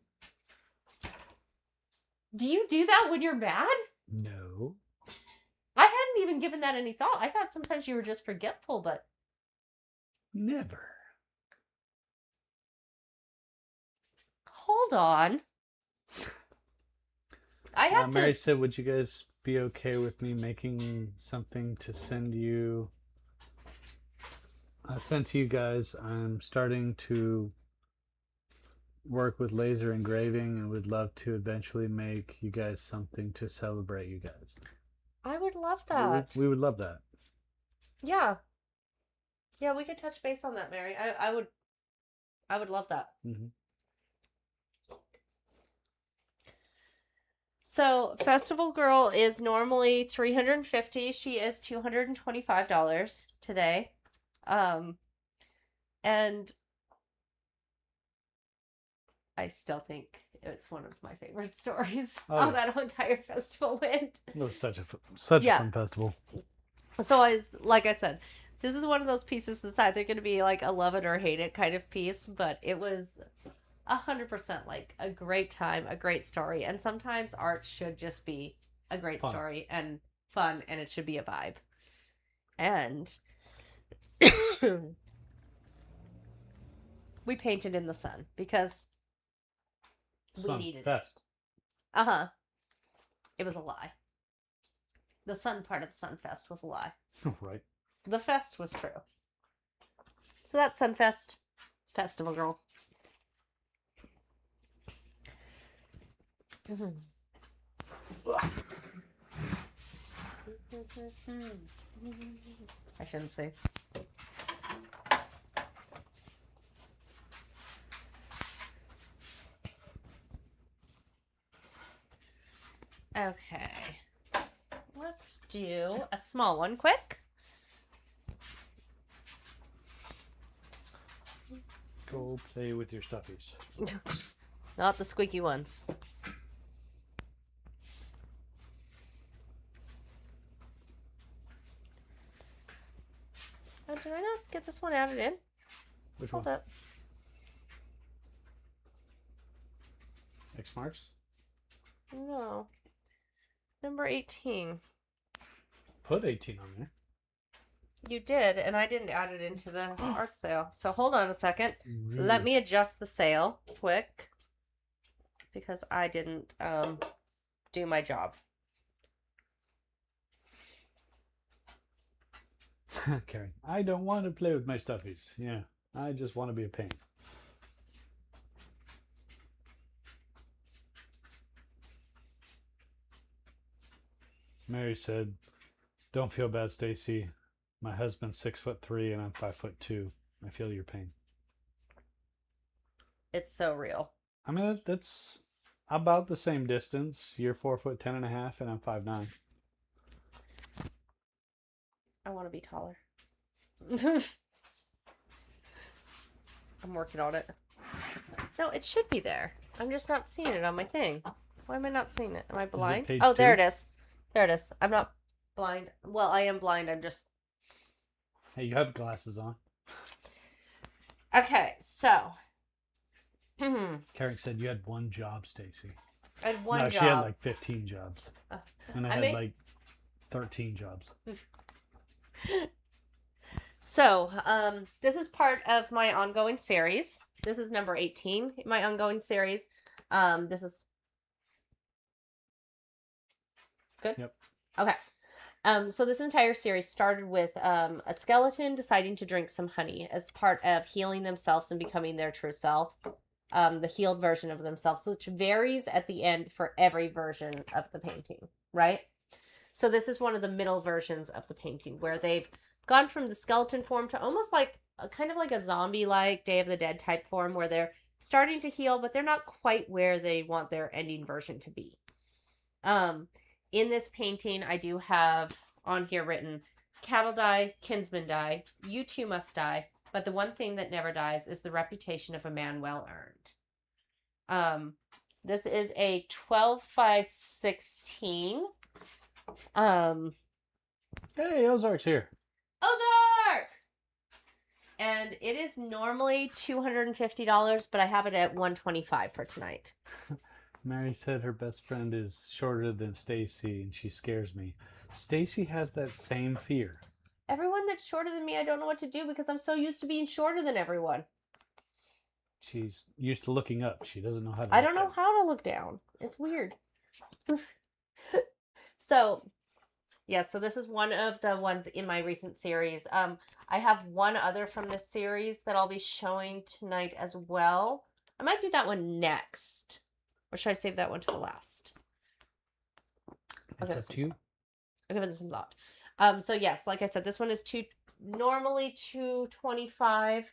Do you do that when you're mad? No. I hadn't even given that any thought. I thought sometimes you were just forgetful, but Never. hold on. I have Mary to. said, "Would you guys be okay with me making something to send you I sent to you guys. I'm starting to work with laser engraving and would love to eventually make you guys something to celebrate you guys. I would love We that. we would love that. Yeah. Yeah, we could touch base on that, Mary. I would love that. Mm-hmm. So, Festival Girl is normally $350. She is $225 today. And I still think it's one of my favorite stories Oh, how that entire festival went. It was such a fun festival. So like I said, this is one of those pieces that's either going to be like a love it or hate it kind of piece, but it was 100% like a great time, a great story. And sometimes art should just be a great story and fun, and it should be a vibe. And we painted in the sun because we needed Fest. it. It was a lie. The sun part of the Sunfest was a lie. Right. The fest was true. So that's Sunfest. Festival Girl. I shouldn't say. Okay. Let's do a small one quick. Go play with your stuffies. Not the squeaky ones. Oh, did I not get this one added in? Which Hold one? up. X marks? No. Number 18. Put 18 on there. You did, and I didn't add it into the art sale. So hold on a second. Really? Let me adjust the sale quick because I didn't do my job. Karen, I don't want to play with my stuffies. Yeah, I just want to be a pain. Mary said, "Don't feel bad, Stacy. My husband's 6'3" and I'm 5'2". I feel your pain." It's so real. I mean, that's about the same distance. You're 4'10.5" and I'm 5'9". I want to be taller. I'm working on it. No, it should be there. I'm just not seeing it on my thing. Why am I not seeing it? Am I blind? page Oh, there 2? it is. There it is. I'm not blind. Well, I am blind. I'm just... Hey, you have glasses on. Okay, so... Karen said you had one job, Stacy. I had one no, job. she had like 15 jobs. And I had like 13 jobs. So, this is part of my ongoing series. This is number 18, my ongoing series. This is good? Yep. Okay. So this entire series started with a skeleton deciding to drink some honey as part of healing themselves and becoming their true self. The healed version of themselves, which varies at the end for every version of the painting, right? So this is one of the middle versions of the painting where they've gone from the skeleton form to almost like kind of like a zombie-like Day of the Dead type form where they're starting to heal, but they're not quite where they want their ending version to be. In this painting, I do have on here written, cattle die, kinsmen die, you too must die, but the one thing that never dies is the reputation of a man well earned. This is a 12 by 16. Hey, Ozark's here. Ozark! And it is normally $250, but I have it at $125 for tonight. Mary said her best friend is shorter than Stacy and she scares me. Stacy has that same fear. Everyone that's shorter than me, I don't know what to do because I'm so used to being shorter than everyone. She's used to looking up. She doesn't know how to I look don't know down. how to look down. It's weird. So, Yeah, so this is one of the ones in my recent series. I have one other from this series that I'll be showing tonight as well. I might do that one next. Or should I save that one to the last? It's up to you. I'll give it some thought. So yes, like I said, this one is normally $225,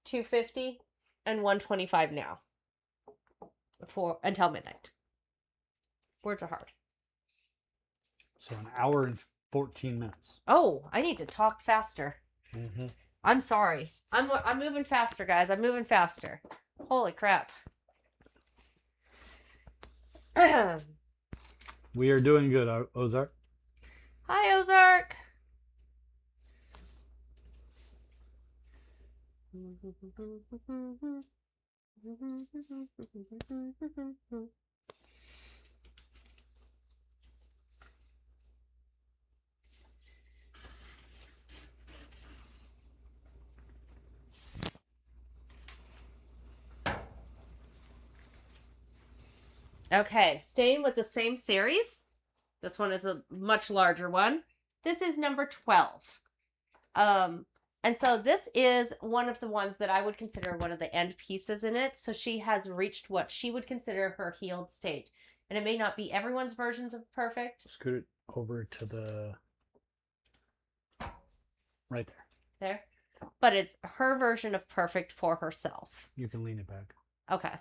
$250, and $125 now. For until midnight. Words are hard. So an hour and 14 minutes. Oh, I need to talk faster. Mm-hmm. I'm sorry. I'm moving faster, guys. I'm moving faster. Holy crap. We are doing good, Ozark. Hi, Ozark. Okay, staying with the same series. This one is a much larger one. This is number 12. And so this is one of the ones that I would consider one of the end pieces in it. So she has reached what she would consider her healed state. And it may not be everyone's versions of perfect. Scoot it over to the... right there. There. But it's her version of perfect for herself. You can lean it back. Okay.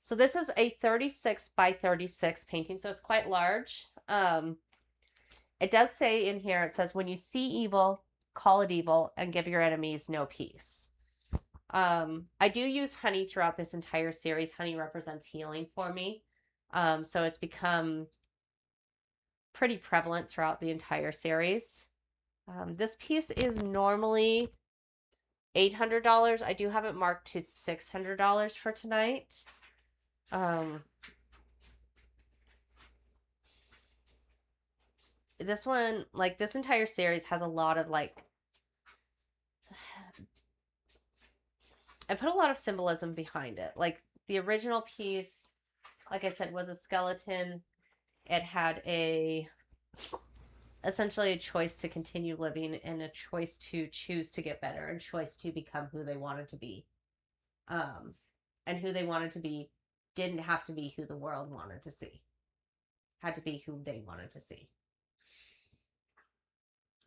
So this is a 36 by 36 painting, so it's quite large. It does say in here, it says, when you see evil, call it evil and give your enemies no peace. I do use honey throughout this entire series. Honey represents healing for me. So it's become pretty prevalent throughout the entire series. This piece is normally $800. I do have it marked to $600 for tonight. This one, like this entire series has a lot of like, I put a lot of symbolism behind it. Like the original piece, like I said, was a skeleton. It had essentially a choice to continue living and a choice to choose to get better and choice to become who they wanted to be. And who they wanted to be didn't have to be who the world wanted to see. Had to be who they wanted to see.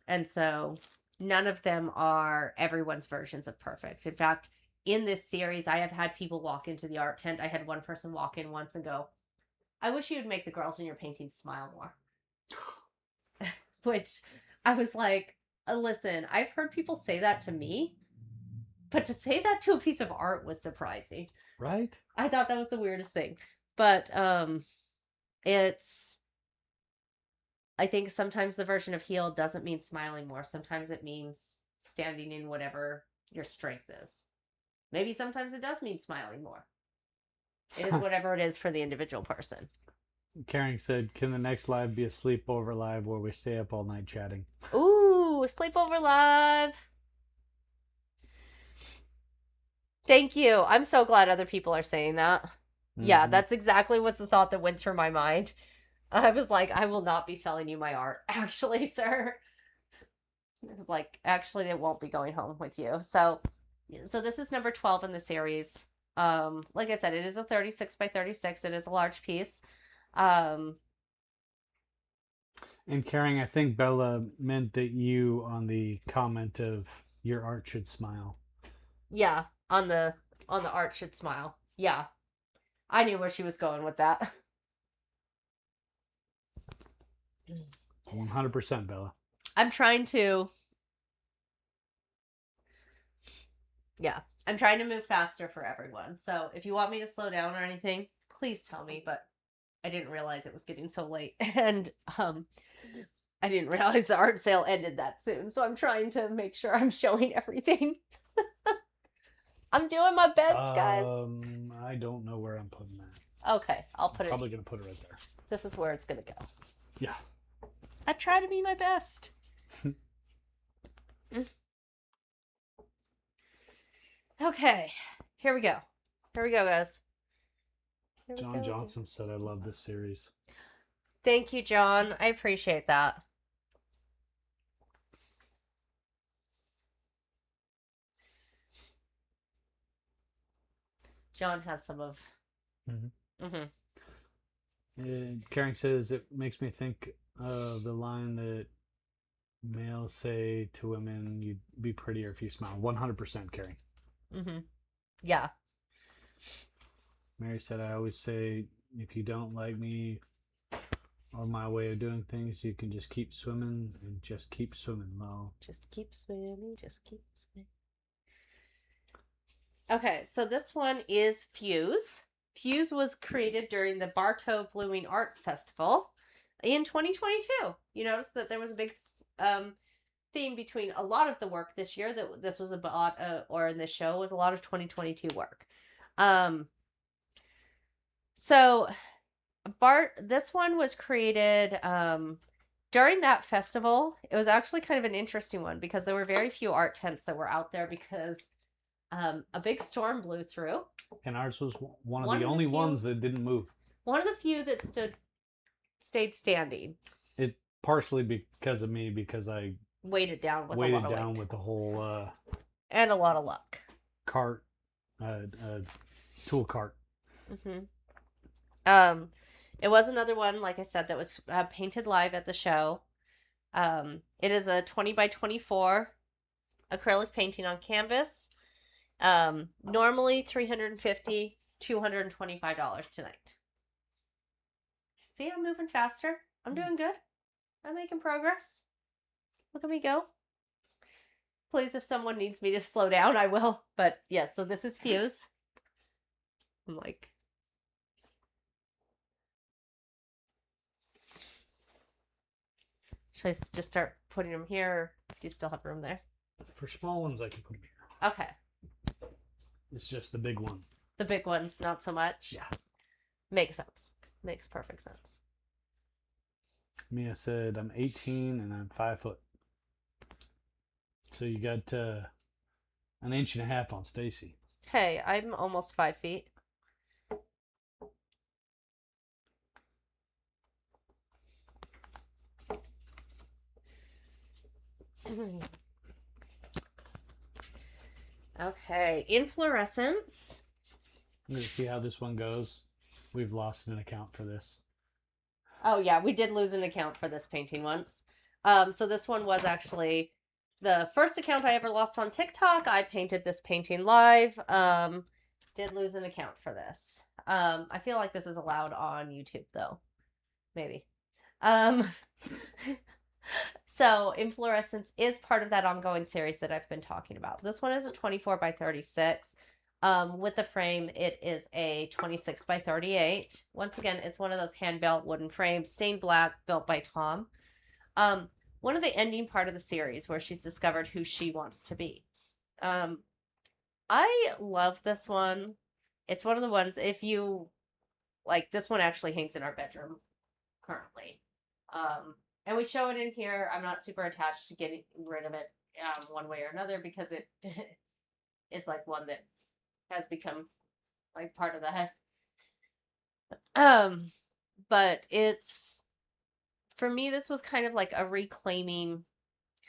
And so none of them are everyone's versions of perfect. In fact, in this series, I have had people walk into the art tent. I had one person walk in once and go, I wish you would make the girls in your paintings smile more. Which I was like, listen, I've heard people say that to me, but to say that to a piece of art was surprising. Right? I thought that was the weirdest thing. But I think sometimes the version of healed doesn't mean smiling more. Sometimes it means standing in whatever your strength is. Maybe sometimes it does mean smiling more. It is whatever it is for the individual person. Karen said, can the next live be a sleepover live where we stay up all night chatting? Ooh, sleepover live. Thank you. I'm so glad other people are saying that. Mm-hmm. Yeah, that's exactly what's the thought that went through my mind. I was like, I will not be selling you my art, actually, sir. It was like, actually, it won't be going home with you. So this is number 12 in the series. Like I said, it is a 36 by 36. It is a large piece. And Karen, I think Bella meant that you on the comment of your art should smile. Yeah, on the art should smile. Yeah. I knew where she was going with that. 100%, Bella. I'm trying to move faster for everyone. So if you want me to slow down or anything, please tell me, but I didn't realize it was getting so late. And I didn't realize the art sale ended that soon. So I'm trying to make sure I'm showing everything. I'm doing my best, guys. I don't know where I'm putting that. Okay, I'll put Probably going to put it right there. This is where it's going to go. Yeah. I try to be my best. Okay, here we go. Here we go, guys. John Johnson said, I love this series. Thank you, John. I appreciate that. John has some of. And Caring says it makes me think of the line that males say to women, "You'd be prettier if you smile." 100% Caring. Yeah. Mary said, "I always say, if you don't like me or my way of doing things, you can just keep swimming and just keep swimming, Lo." Just keep swimming. Just keep swimming. Okay, so this one is Fuse. Fuse was created during the Bartow Blooming Arts Festival in 2022. You notice that there was a big theme between a lot of the work this year that this was about, or in this show was a lot of 2022 work. So this one was created during that festival. It was actually kind of an interesting one because there were very few art tents that were out there because a big storm blew through. And ours was one of the only ones that didn't move. One of the few that stayed standing. It partially because of me, because I weighted down with the whole and a lot of luck. Cart, tool cart. It was another one, like I said, that was painted live at the show. It is a 20 by 24 acrylic painting on canvas. Normally $350, $225 tonight. See, I'm moving faster. I'm doing good. I'm making progress. Look at me go. Please, if someone needs me to slow down, I will. But yes, so this is Fuse. I'm like... Should I just start putting them here, or do you still have room there? For small ones, I can put them here. Okay. It's just the big one. The big ones, not so much? Yeah. Makes sense. Makes perfect sense. Mia said, "I'm 18 and I'm 5 foot." So you got an inch and a half on Stacy. Hey, I'm almost 5 feet. Okay, inflorescence. I'm going to see how this one goes. We've lost an account for this. Oh yeah, we did lose an account for this painting once. So this one was actually the first account I ever lost on TikTok. I painted this painting live. Did lose an account for this. I feel like this is allowed on YouTube though. Maybe. So inflorescence is part of that ongoing series that I've been talking about. This one is a 24 by 36. With the frame, it is a 26 by 38. Once again, it's one of those hand-built wooden frames, stained black, built by Tom. One of the ending part of the series where she's discovered who she wants to be. I love this one. It's one of the ones, if you like, this one actually hangs in our bedroom currently. And we show it in here. I'm not super attached to getting rid of it one way or another because it's like one that has become like part of the head. But it's, for me, this was kind of like a reclaiming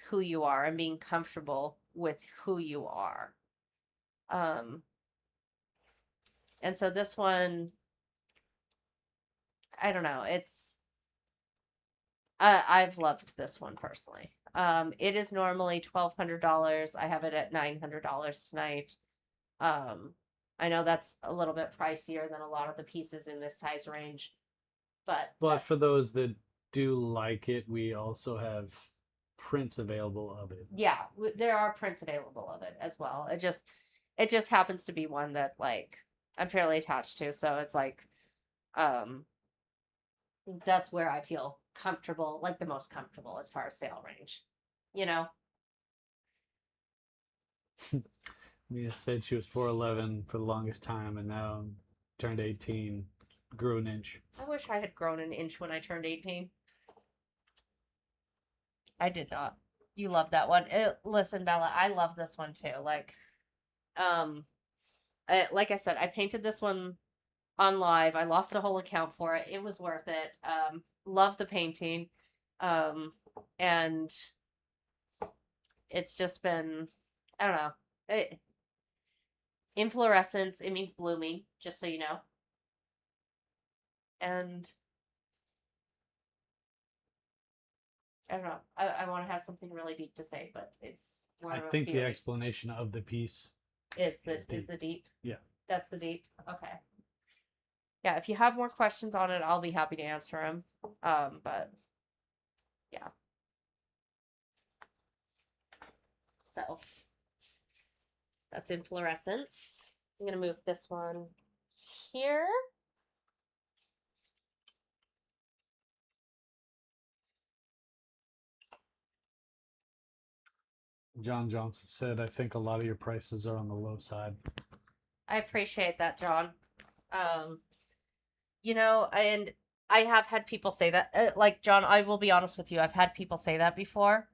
who you are and being comfortable with who you are. And so this one, I don't know, it's, I've loved this one personally. It is normally $1,200. I have it at $900 tonight. I know that's a little bit pricier than a lot of the pieces in this size range, but for those that do like it, we also have prints available of it. Yeah, there are prints available of it as well. It just happens to be one that like I'm fairly attached to, so it's like that's where I feel comfortable, like the most comfortable as far as sale range, you know. Mia said she was 4'11" for the longest time, and now turned 18, grew an inch. I wish I had grown an inch when I turned 18. I did not. You love that one. Listen, Bella, I love this one too. Like I said, I painted this one on live. I lost a whole account for it. It was worth it. love the painting. And it's just been, I don't know. Inflorescence, it means blooming, just so you know. And I don't know. I want to have something really deep to say, but it's more I of a think the feeling. explanation of the piece is deep. the deep. Yeah. That's the deep. Okay. Yeah, if you have more questions on it, I'll be happy to answer them. But yeah. So that's inflorescence. I'm gonna move this one here. John Johnson said, I think a lot of your prices are on the low side. I appreciate that, John. You know, and I have had people say that. Like, John, I will be honest with you. I've had people say that before.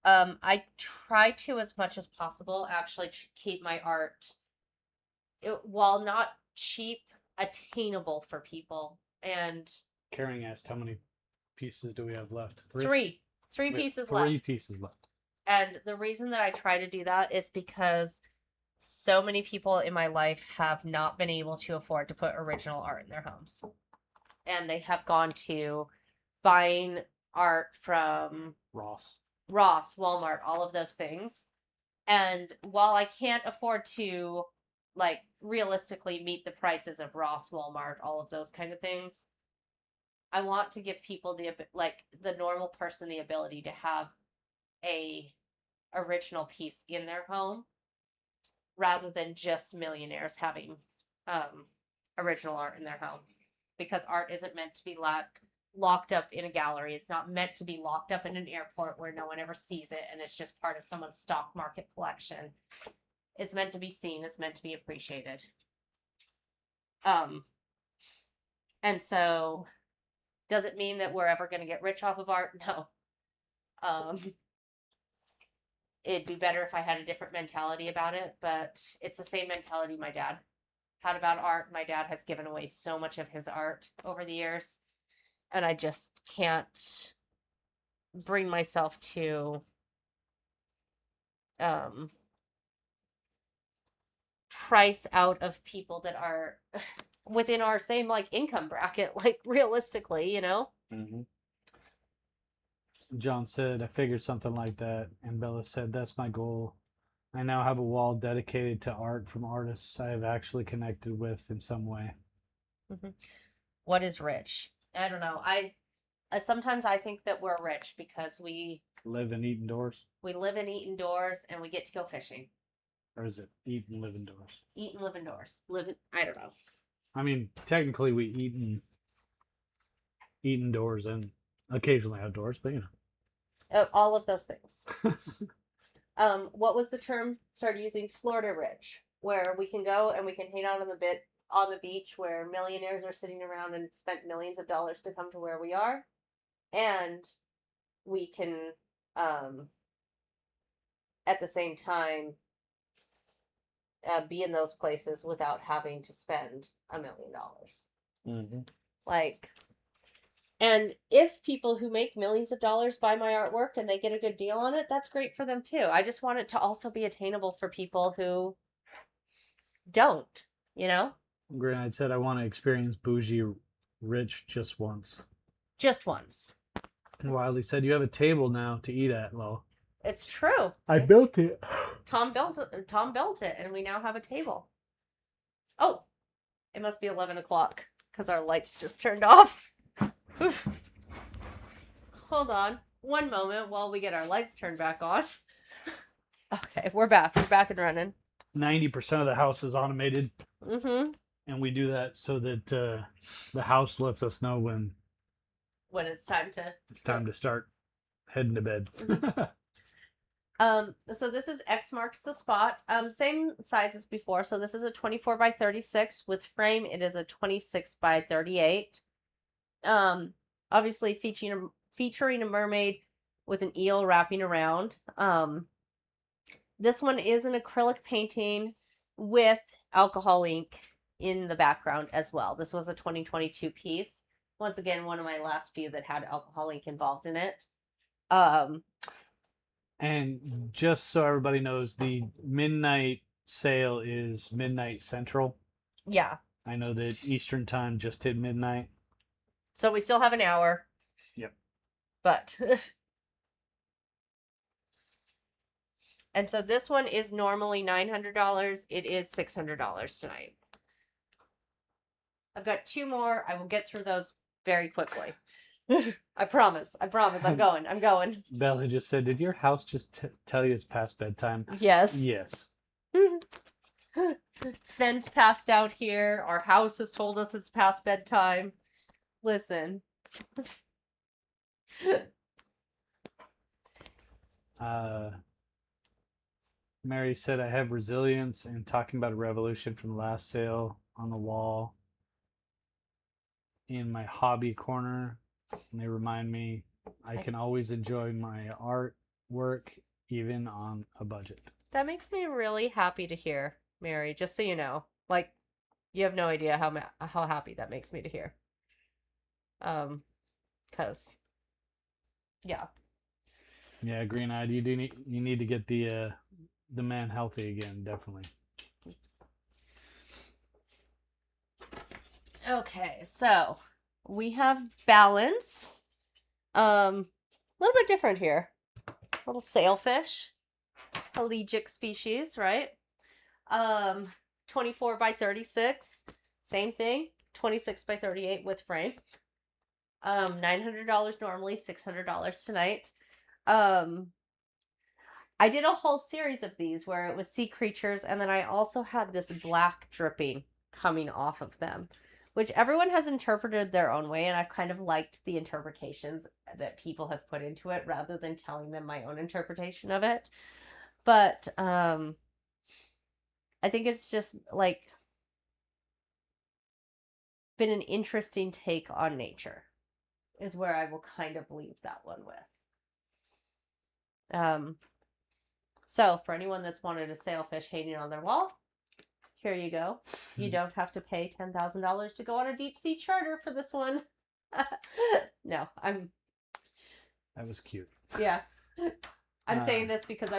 I try to, as much as possible, actually keep my art, while not cheap, attainable for people. And Carrie asked, how many pieces do we have left? three We have pieces three left. pieces left. And the reason that I try to do that is because so many people in my life have not been able to afford to put original art in their homes. And they have gone to buying art from Ross, Walmart, all of those things. And while I can't afford to, like, realistically meet the prices of Ross, Walmart, all of those kind of things, I want to give people the normal person the ability to have a original piece in their home rather than just millionaires having original art in their home, because art isn't meant to be locked up in a gallery. It's not meant to be locked up in an airport where no one ever sees it and it's just part of someone's stock market collection. It's meant to be seen. It's meant to be appreciated. And so does it mean that we're ever going to get rich off of art? No. It'd be better if I had a different mentality about it, but it's the same mentality my dad had about art. My dad has given away so much of his art over the years, and I just can't bring myself to price out of people that are within our same income bracket, realistically, you know. Mm-hmm. John said, I figured something like that. And Bella said, that's my goal. I now have a wall dedicated to art from artists I have actually connected with in some way. Mm-hmm. What is rich? I don't know. Sometimes I think that we're rich because we live and eat indoors. We live and eat indoors, and we get to go fishing. Or is it eat and live indoors? Eat and live indoors. I don't know. I mean, technically we eat indoors and occasionally outdoors, but you know. All of those things. What was the term started using? Florida rich, where we can go and we can hang out on the beach where millionaires are sitting around and spent millions of dollars to come to where we are, and we can at the same time be in those places without having to spend $1 million. Mm-hmm. And if people who make millions of dollars buy my artwork and they get a good deal on it, that's great for them too. I just want it to also be attainable for people who don't, you know? Granite said, I want to experience bougie rich just once. Just once. And Wiley said, you have a table now to eat at, Lo. It's true. I built it. Tom built it, and we now have a table. Oh, it must be 11 o'clock because our lights just turned off. Oof. Hold on one moment while we get our lights turned back on. Okay, we're back. We're back and running. 90% of the house is automated. Mm-hmm. And we do that so that the house lets us know when it's time to start heading to bed. So this is X marks the spot. Same size as before. So this is a 24 by 36 with frame. It is a 26 by 38. Obviously featuring a mermaid with an eel wrapping around. This one is an acrylic painting with alcohol ink in the background as well. This was a 2022 piece. Once again, one of my last few that had alcohol ink involved in it. And just so everybody knows, the midnight sale is midnight central. Yeah. I know that Eastern time just hit midnight. So we still have an hour. Yep. But and so this one is normally $900. It is $600 tonight. I've got 2 more. I will get through those very quickly. I promise. I'm going. Bella just said, "Did your house just tell you it's past bedtime?" Yes. Yes. Fence passed out here. Our house has told us it's past bedtime. Listen. Mary said, "I have resilience," and talking about a revolution from the last sale on the wall in my hobby corner. And they remind me I can always enjoy my artwork even on a budget. That makes me really happy to hear, Mary, just so you know. Like, you have no idea how happy that makes me to hear. Cause yeah. Yeah, Green Eyed, you need to get the man healthy again, definitely. Okay, so we have balance. A little bit different here. Little sailfish. Pelagic species, right? 24 by 36. Same thing. 26 by 38 with frame. $900 normally, $600 tonight. I did a whole series of these where it was sea creatures, and then I also had this black dripping coming off of them, which everyone has interpreted their own way, and I've kind of liked the interpretations that people have put into it rather than telling them my own interpretation of it. But I think it's just like been an interesting take on nature is where I will kind of leave that one with. So for anyone that's wanted a sailfish hanging on their wall, here you go. You don't have to pay $10,000 to go on a deep sea charter for this one. No, That was cute. Yeah. I'm saying this because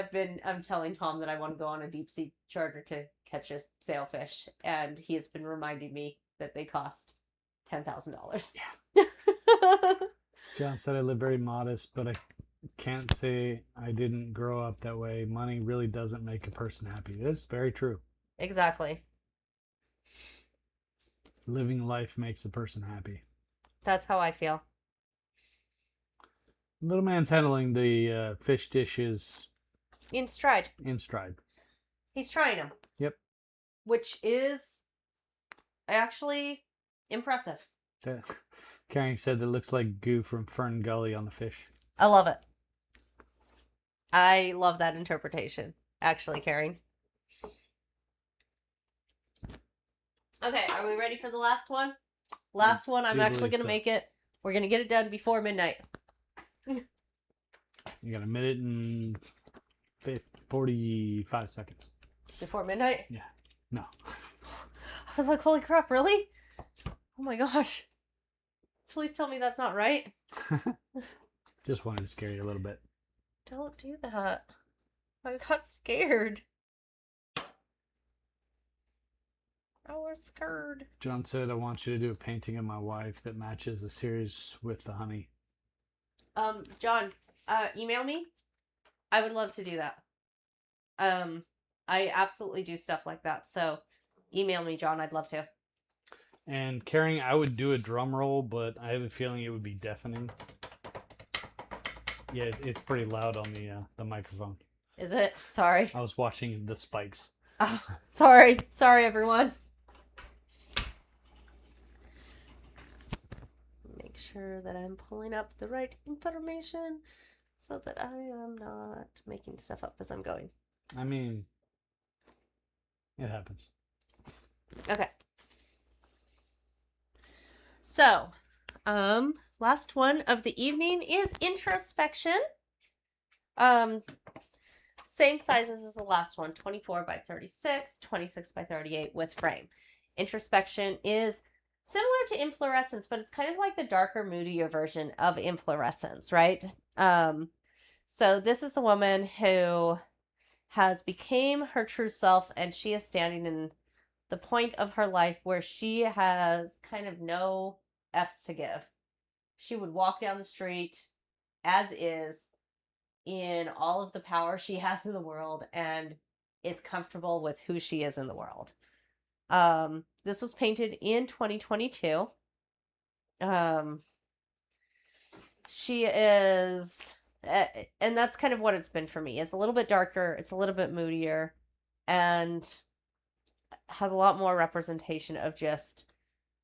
I'm telling Tom that I want to go on a deep sea charter to catch a sailfish, and he has been reminding me that they cost $10,000. Yeah. John said I live very modest, but I can't say I didn't grow up that way. Money really doesn't make a person happy. That's very true. Exactly. Living life makes a person happy. That's how I feel. Little man's handling the fish dishes In stride. in stride. He's trying them. Yep. Which is actually impressive. Carrie said that looks like goo from Fern Gully on the fish. I love it. I love that interpretation, actually, Carrie. Okay, are we ready for the last one? Last one, I'm actually going to make it. We're going to get it done before midnight. You got a minute and 45 seconds. Before midnight? Yeah. No. I was like, holy crap, really? Oh my gosh. Please tell me that's not right. Just wanted to scare you a little bit. Don't do that. I got scared. I was scared. John said, I want you to do a painting of my wife that matches the series with the honey. John, email me. I would love to do that. I absolutely do stuff like that. So email me, John. I'd love to. And Carrie, I would do a drum roll, but I have a feeling it would be deafening. Yeah, it's pretty loud on the microphone. Is it? Sorry. I was watching the spikes. Oh, sorry. Sorry, everyone. Make sure that I'm pulling up the right information so that I am not making stuff up as I'm going. I mean, it happens. Okay. So, last one of the evening is introspection. Same sizes as the last one, 24 by 36, 26 by 38 with frame. Introspection is similar to inflorescence, but it's kind of like the darker, moodier version of inflorescence, right? So this is the woman who has became her true self, and she is standing in the point of her life where she has kind of no F's to give. She would walk down the street as is in all of the power she has in the world and is comfortable with who she is in the world. This was painted in 2022. She is, and that's kind of what it's been for me. It's a little bit darker, it's a little bit moodier, and has a lot more representation of just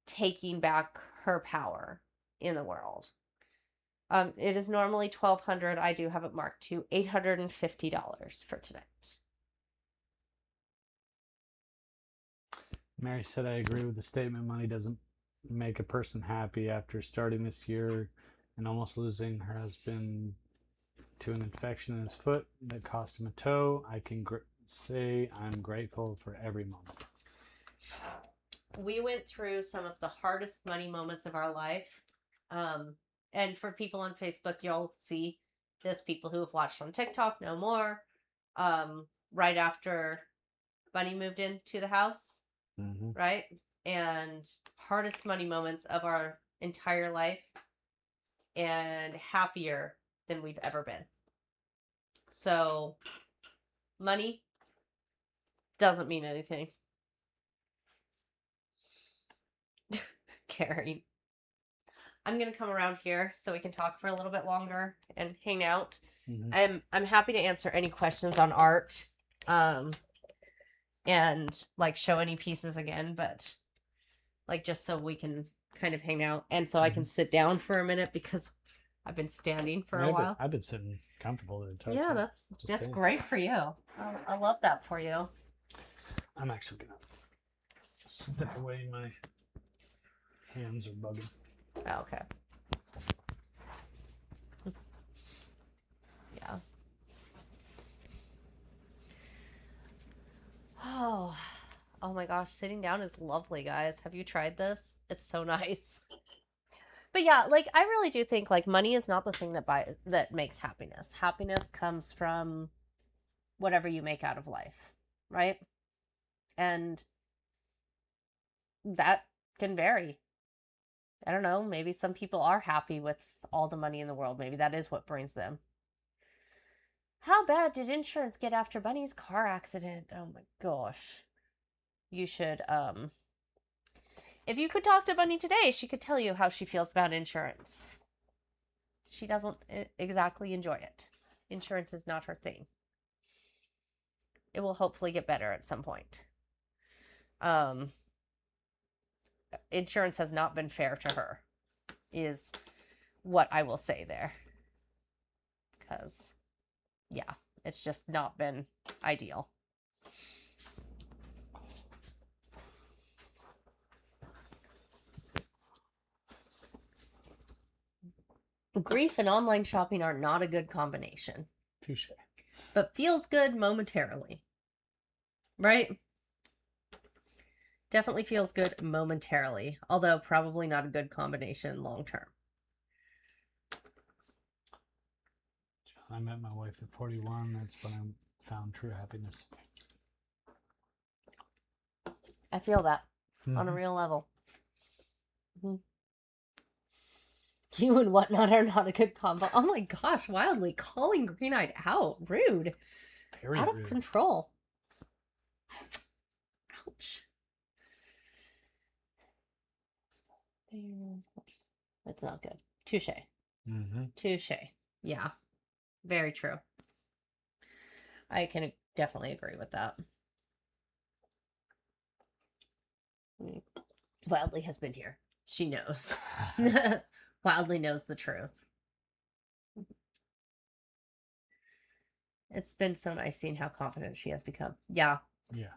taking back her power in the world. It is normally $1,200. I do have it marked to $850 for tonight. Mary said, I agree with the statement. Money doesn't make a person happy. After starting this year and almost losing her husband to an infection in his foot that cost him a toe, I can say I'm grateful for every moment. We went through some of the hardest money moments of our life. And for people on Facebook, you'll see this. People who have watched on TikTok know more. Right after Bunny moved into the house, right? And hardest money moments of our entire life, and happier than we've ever been. So money doesn't mean anything. Caring. I'm gonna come around here so we can talk for a little bit longer and hang out. I'm happy to answer any questions on art, and like show any pieces again, but like just so we can kind of hang out, and so I can sit down for a minute because I've been standing for a while. I've been sitting comfortable the entire Yeah, time. that's great for you. I love that for you. I'm actually gonna step away. My hands are bugging. Oh, okay. Yeah. Oh my gosh, sitting down is lovely, guys. Have you tried this? It's so nice. But yeah, like I really do think like money is not the thing that makes happiness. Happiness comes from whatever you make out of life, right? And that can vary. I don't know, maybe some people are happy with all the money in the world. Maybe that is what brings them. How bad did insurance get after Bunny's car accident? Oh my gosh. You should, if you could talk to Bunny today, she could tell you how she feels about insurance. She doesn't exactly enjoy it. Insurance is not her thing. It will hopefully get better at some point. Insurance has not been fair to her, is what I will say there. Because, yeah, it's just not been ideal. Grief and online shopping are not a good combination. Touche. But feels good momentarily. Right? Definitely feels good momentarily, although probably not a good combination long term. I met my wife at 41. That's when I found true happiness. I feel that on a real level. You and whatnot are not a good combo. Oh my gosh, wildly calling Green Eyed out. Rude. Very out rude. Of control. Ouch. It's not good. Touche. Touche. Yeah. Very true. I can definitely agree with that. Wildly has been here. She knows. Wildly knows the truth. It's been so nice seeing how confident she has become. Yeah. Yeah.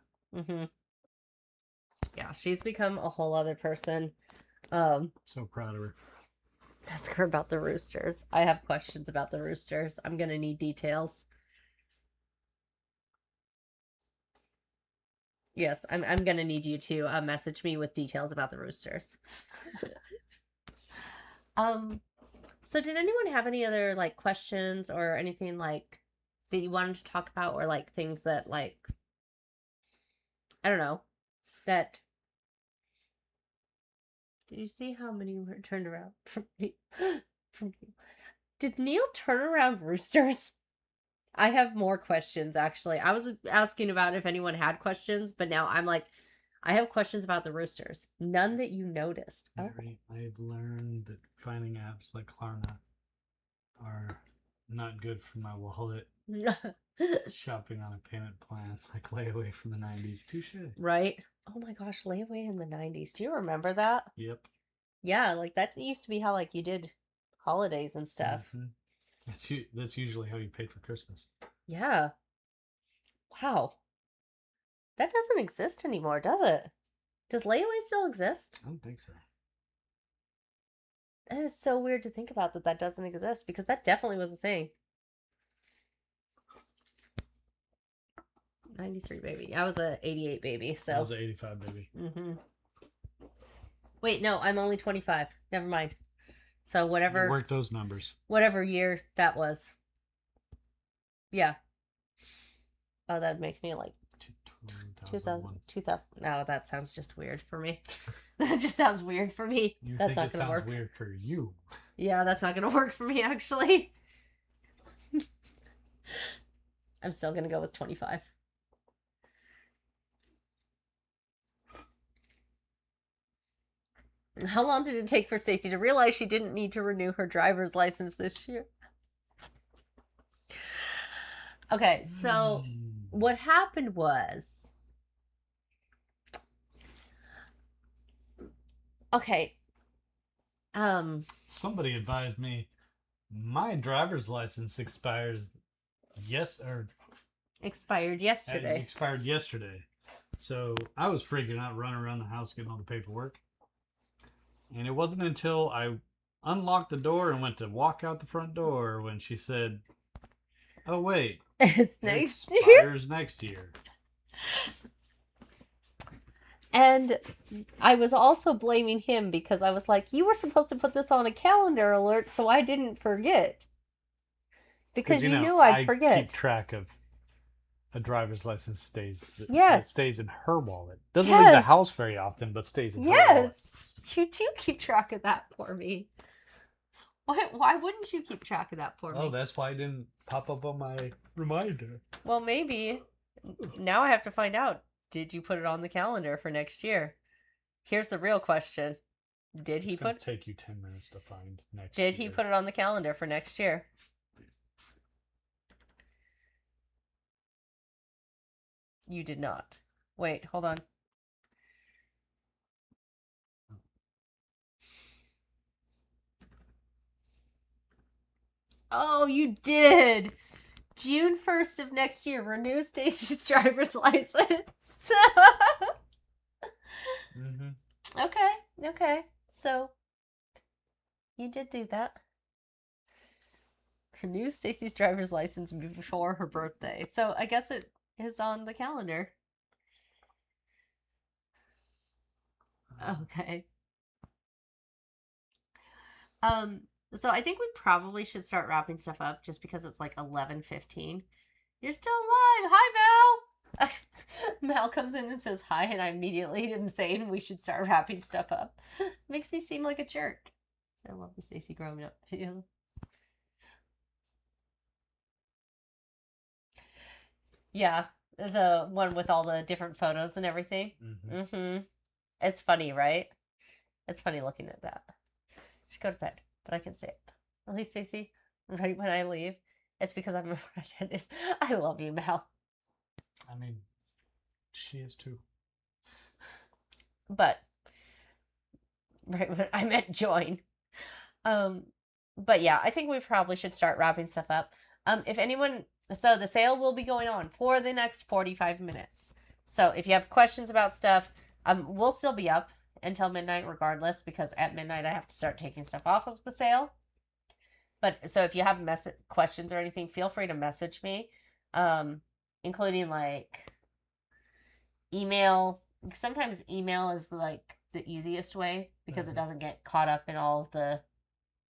Yeah, she's become a whole other person. So proud of her. Ask her about the roosters. I have questions about the roosters. I'm gonna need details. Yes, I'm gonna need you to message me with details about the roosters. So did anyone have any other like questions or anything like that you wanted to talk about, or like things that like I don't know that did you see how many were turned around from me? From you? Did Neil turn around roosters? I have more questions actually. I was asking about if anyone had questions, but now I'm like, I have questions about the roosters. None that you noticed. Oh. Mary, I've learned that finding apps like Klarna are not good for my wallet. Shopping on a payment plan like layaway from the 90s. Touche. Right? Oh my gosh, layaway in the 90s. Do you remember that? Yep. Yeah, like that used to be how like you did holidays and stuff. That's usually how you paid for Christmas. Yeah. Wow. That doesn't exist anymore, does it? Does layaway still exist? I don't think so. That is so weird to think about that doesn't exist, because that definitely was a thing. 93 baby. I was a 88 baby, so. I was an 85 baby. Wait, no, I'm only 25. Never mind. So whatever. Work those numbers. Whatever year that was. Yeah. Oh, that'd make me like 2000. No, that sounds just weird for me. That just sounds weird for me. That's not gonna work. Weird for you. Yeah, that's not gonna work for me actually. I'm still gonna go with 25. How long did it take for Stacy to realize she didn't need to renew her driver's license this year? Okay, so what happened was... Okay. Somebody advised me my driver's license expires expired yesterday. Expired yesterday. So I was freaking out, running around the house getting all the paperwork. And it wasn't until I unlocked the door and went to walk out the front door when she said, "Oh wait, It's next year." Expires next year. And I was also blaming him because I was like, you were supposed to put this on a calendar alert so I didn't forget. Because you knew I'd forget. I keep track of a driver's license stays. Yes. It stays in her wallet. Doesn't leave the house very often, but stays in her wallet. Yes. You do keep track of that for me. Why wouldn't you keep track of that for me? Oh, that's why it didn't pop up on my reminder. Well, maybe. Now I have to find out. Did you put it on the calendar for next year? Here's the real question. Did he put... take you 10 minutes to find next year. Did he put it on the calendar for next year? You did not. Wait, hold on. Oh, you did. June 1st of next year, renew Stacy's driver's license. Okay. So, you did do that. Renew Stacy's driver's license before her birthday. So, I guess it is on the calendar. Okay. So I think we probably should start wrapping stuff up just because it's like 11:15. You're still alive. Hi, Mel. Mel comes in and says hi, and I immediately am saying we should start wrapping stuff up. Makes me seem like a jerk. So I love the Stacy growing up video. Yeah, the one with all the different photos and everything. It's funny, right? It's funny looking at that. Should go to bed, but I can say it. At least, Stacy, right when I leave, it's because I'm a dentist. I love you, Mel. I mean, she is too. But right when I meant join. But yeah, I think we probably should start wrapping stuff up. If anyone, so the sale will be going on for the next 45 minutes. So if you have questions about stuff, we'll still be up until midnight regardless, because at midnight I have to start taking stuff off of the sale. But so if you have questions or anything, feel free to message me, including like email. Sometimes email is like the easiest way because it doesn't get caught up in all of the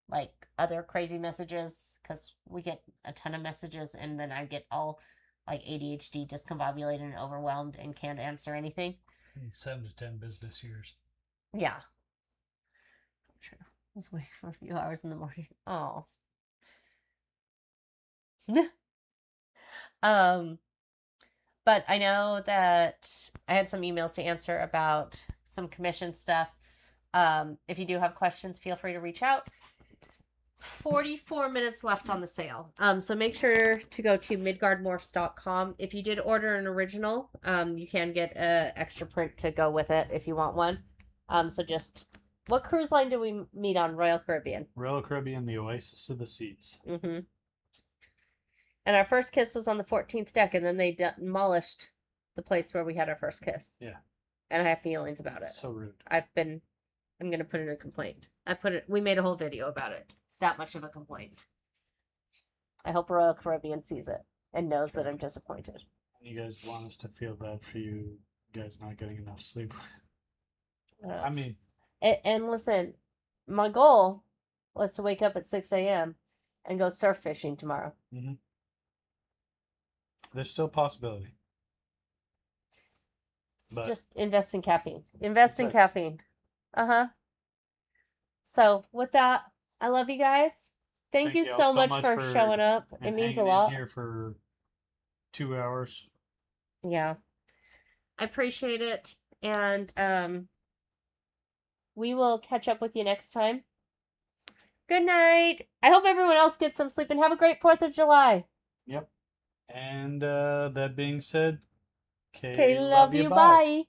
like other crazy messages, because we get a ton of messages and then I get all like ADHD discombobulated and overwhelmed and can't answer anything. 7 to 10 business years. Yeah. True. I was awake for a few hours in the morning. Oh. But I know that I had some emails to answer about some commission stuff. If you do have questions, feel free to reach out. 44 minutes left on the sale. So make sure to go to midgardmorphs.com. If you did order an original, you can get a extra print to go with it if you want one. So just, what cruise line do we meet on? Royal Caribbean. Royal Caribbean, the Oasis of the Seas. Mm-hmm. And our first kiss was on the 14th deck, and then they demolished the place where we had our first kiss. Yeah. And I have feelings about it. So rude. I'm going to put in a complaint. We made a whole video about it. That much of a complaint. I hope Royal Caribbean sees it and knows that I'm disappointed. You guys want us to feel bad for you guys not getting enough sleep? I mean... And listen, my goal was to wake up at 6 a.m. and go surf fishing tomorrow. Mm-hmm. There's still a possibility. But just invest in caffeine. Invest in caffeine. Uh-huh. So with that, I love you guys. Thank you so much for showing up. It means a lot. Here for 2 hours. Yeah. I appreciate it. And we will catch up with you next time. Good night. I hope everyone else gets some sleep and have a great 4th of July. Yep. And that being said, okay, love you. Bye.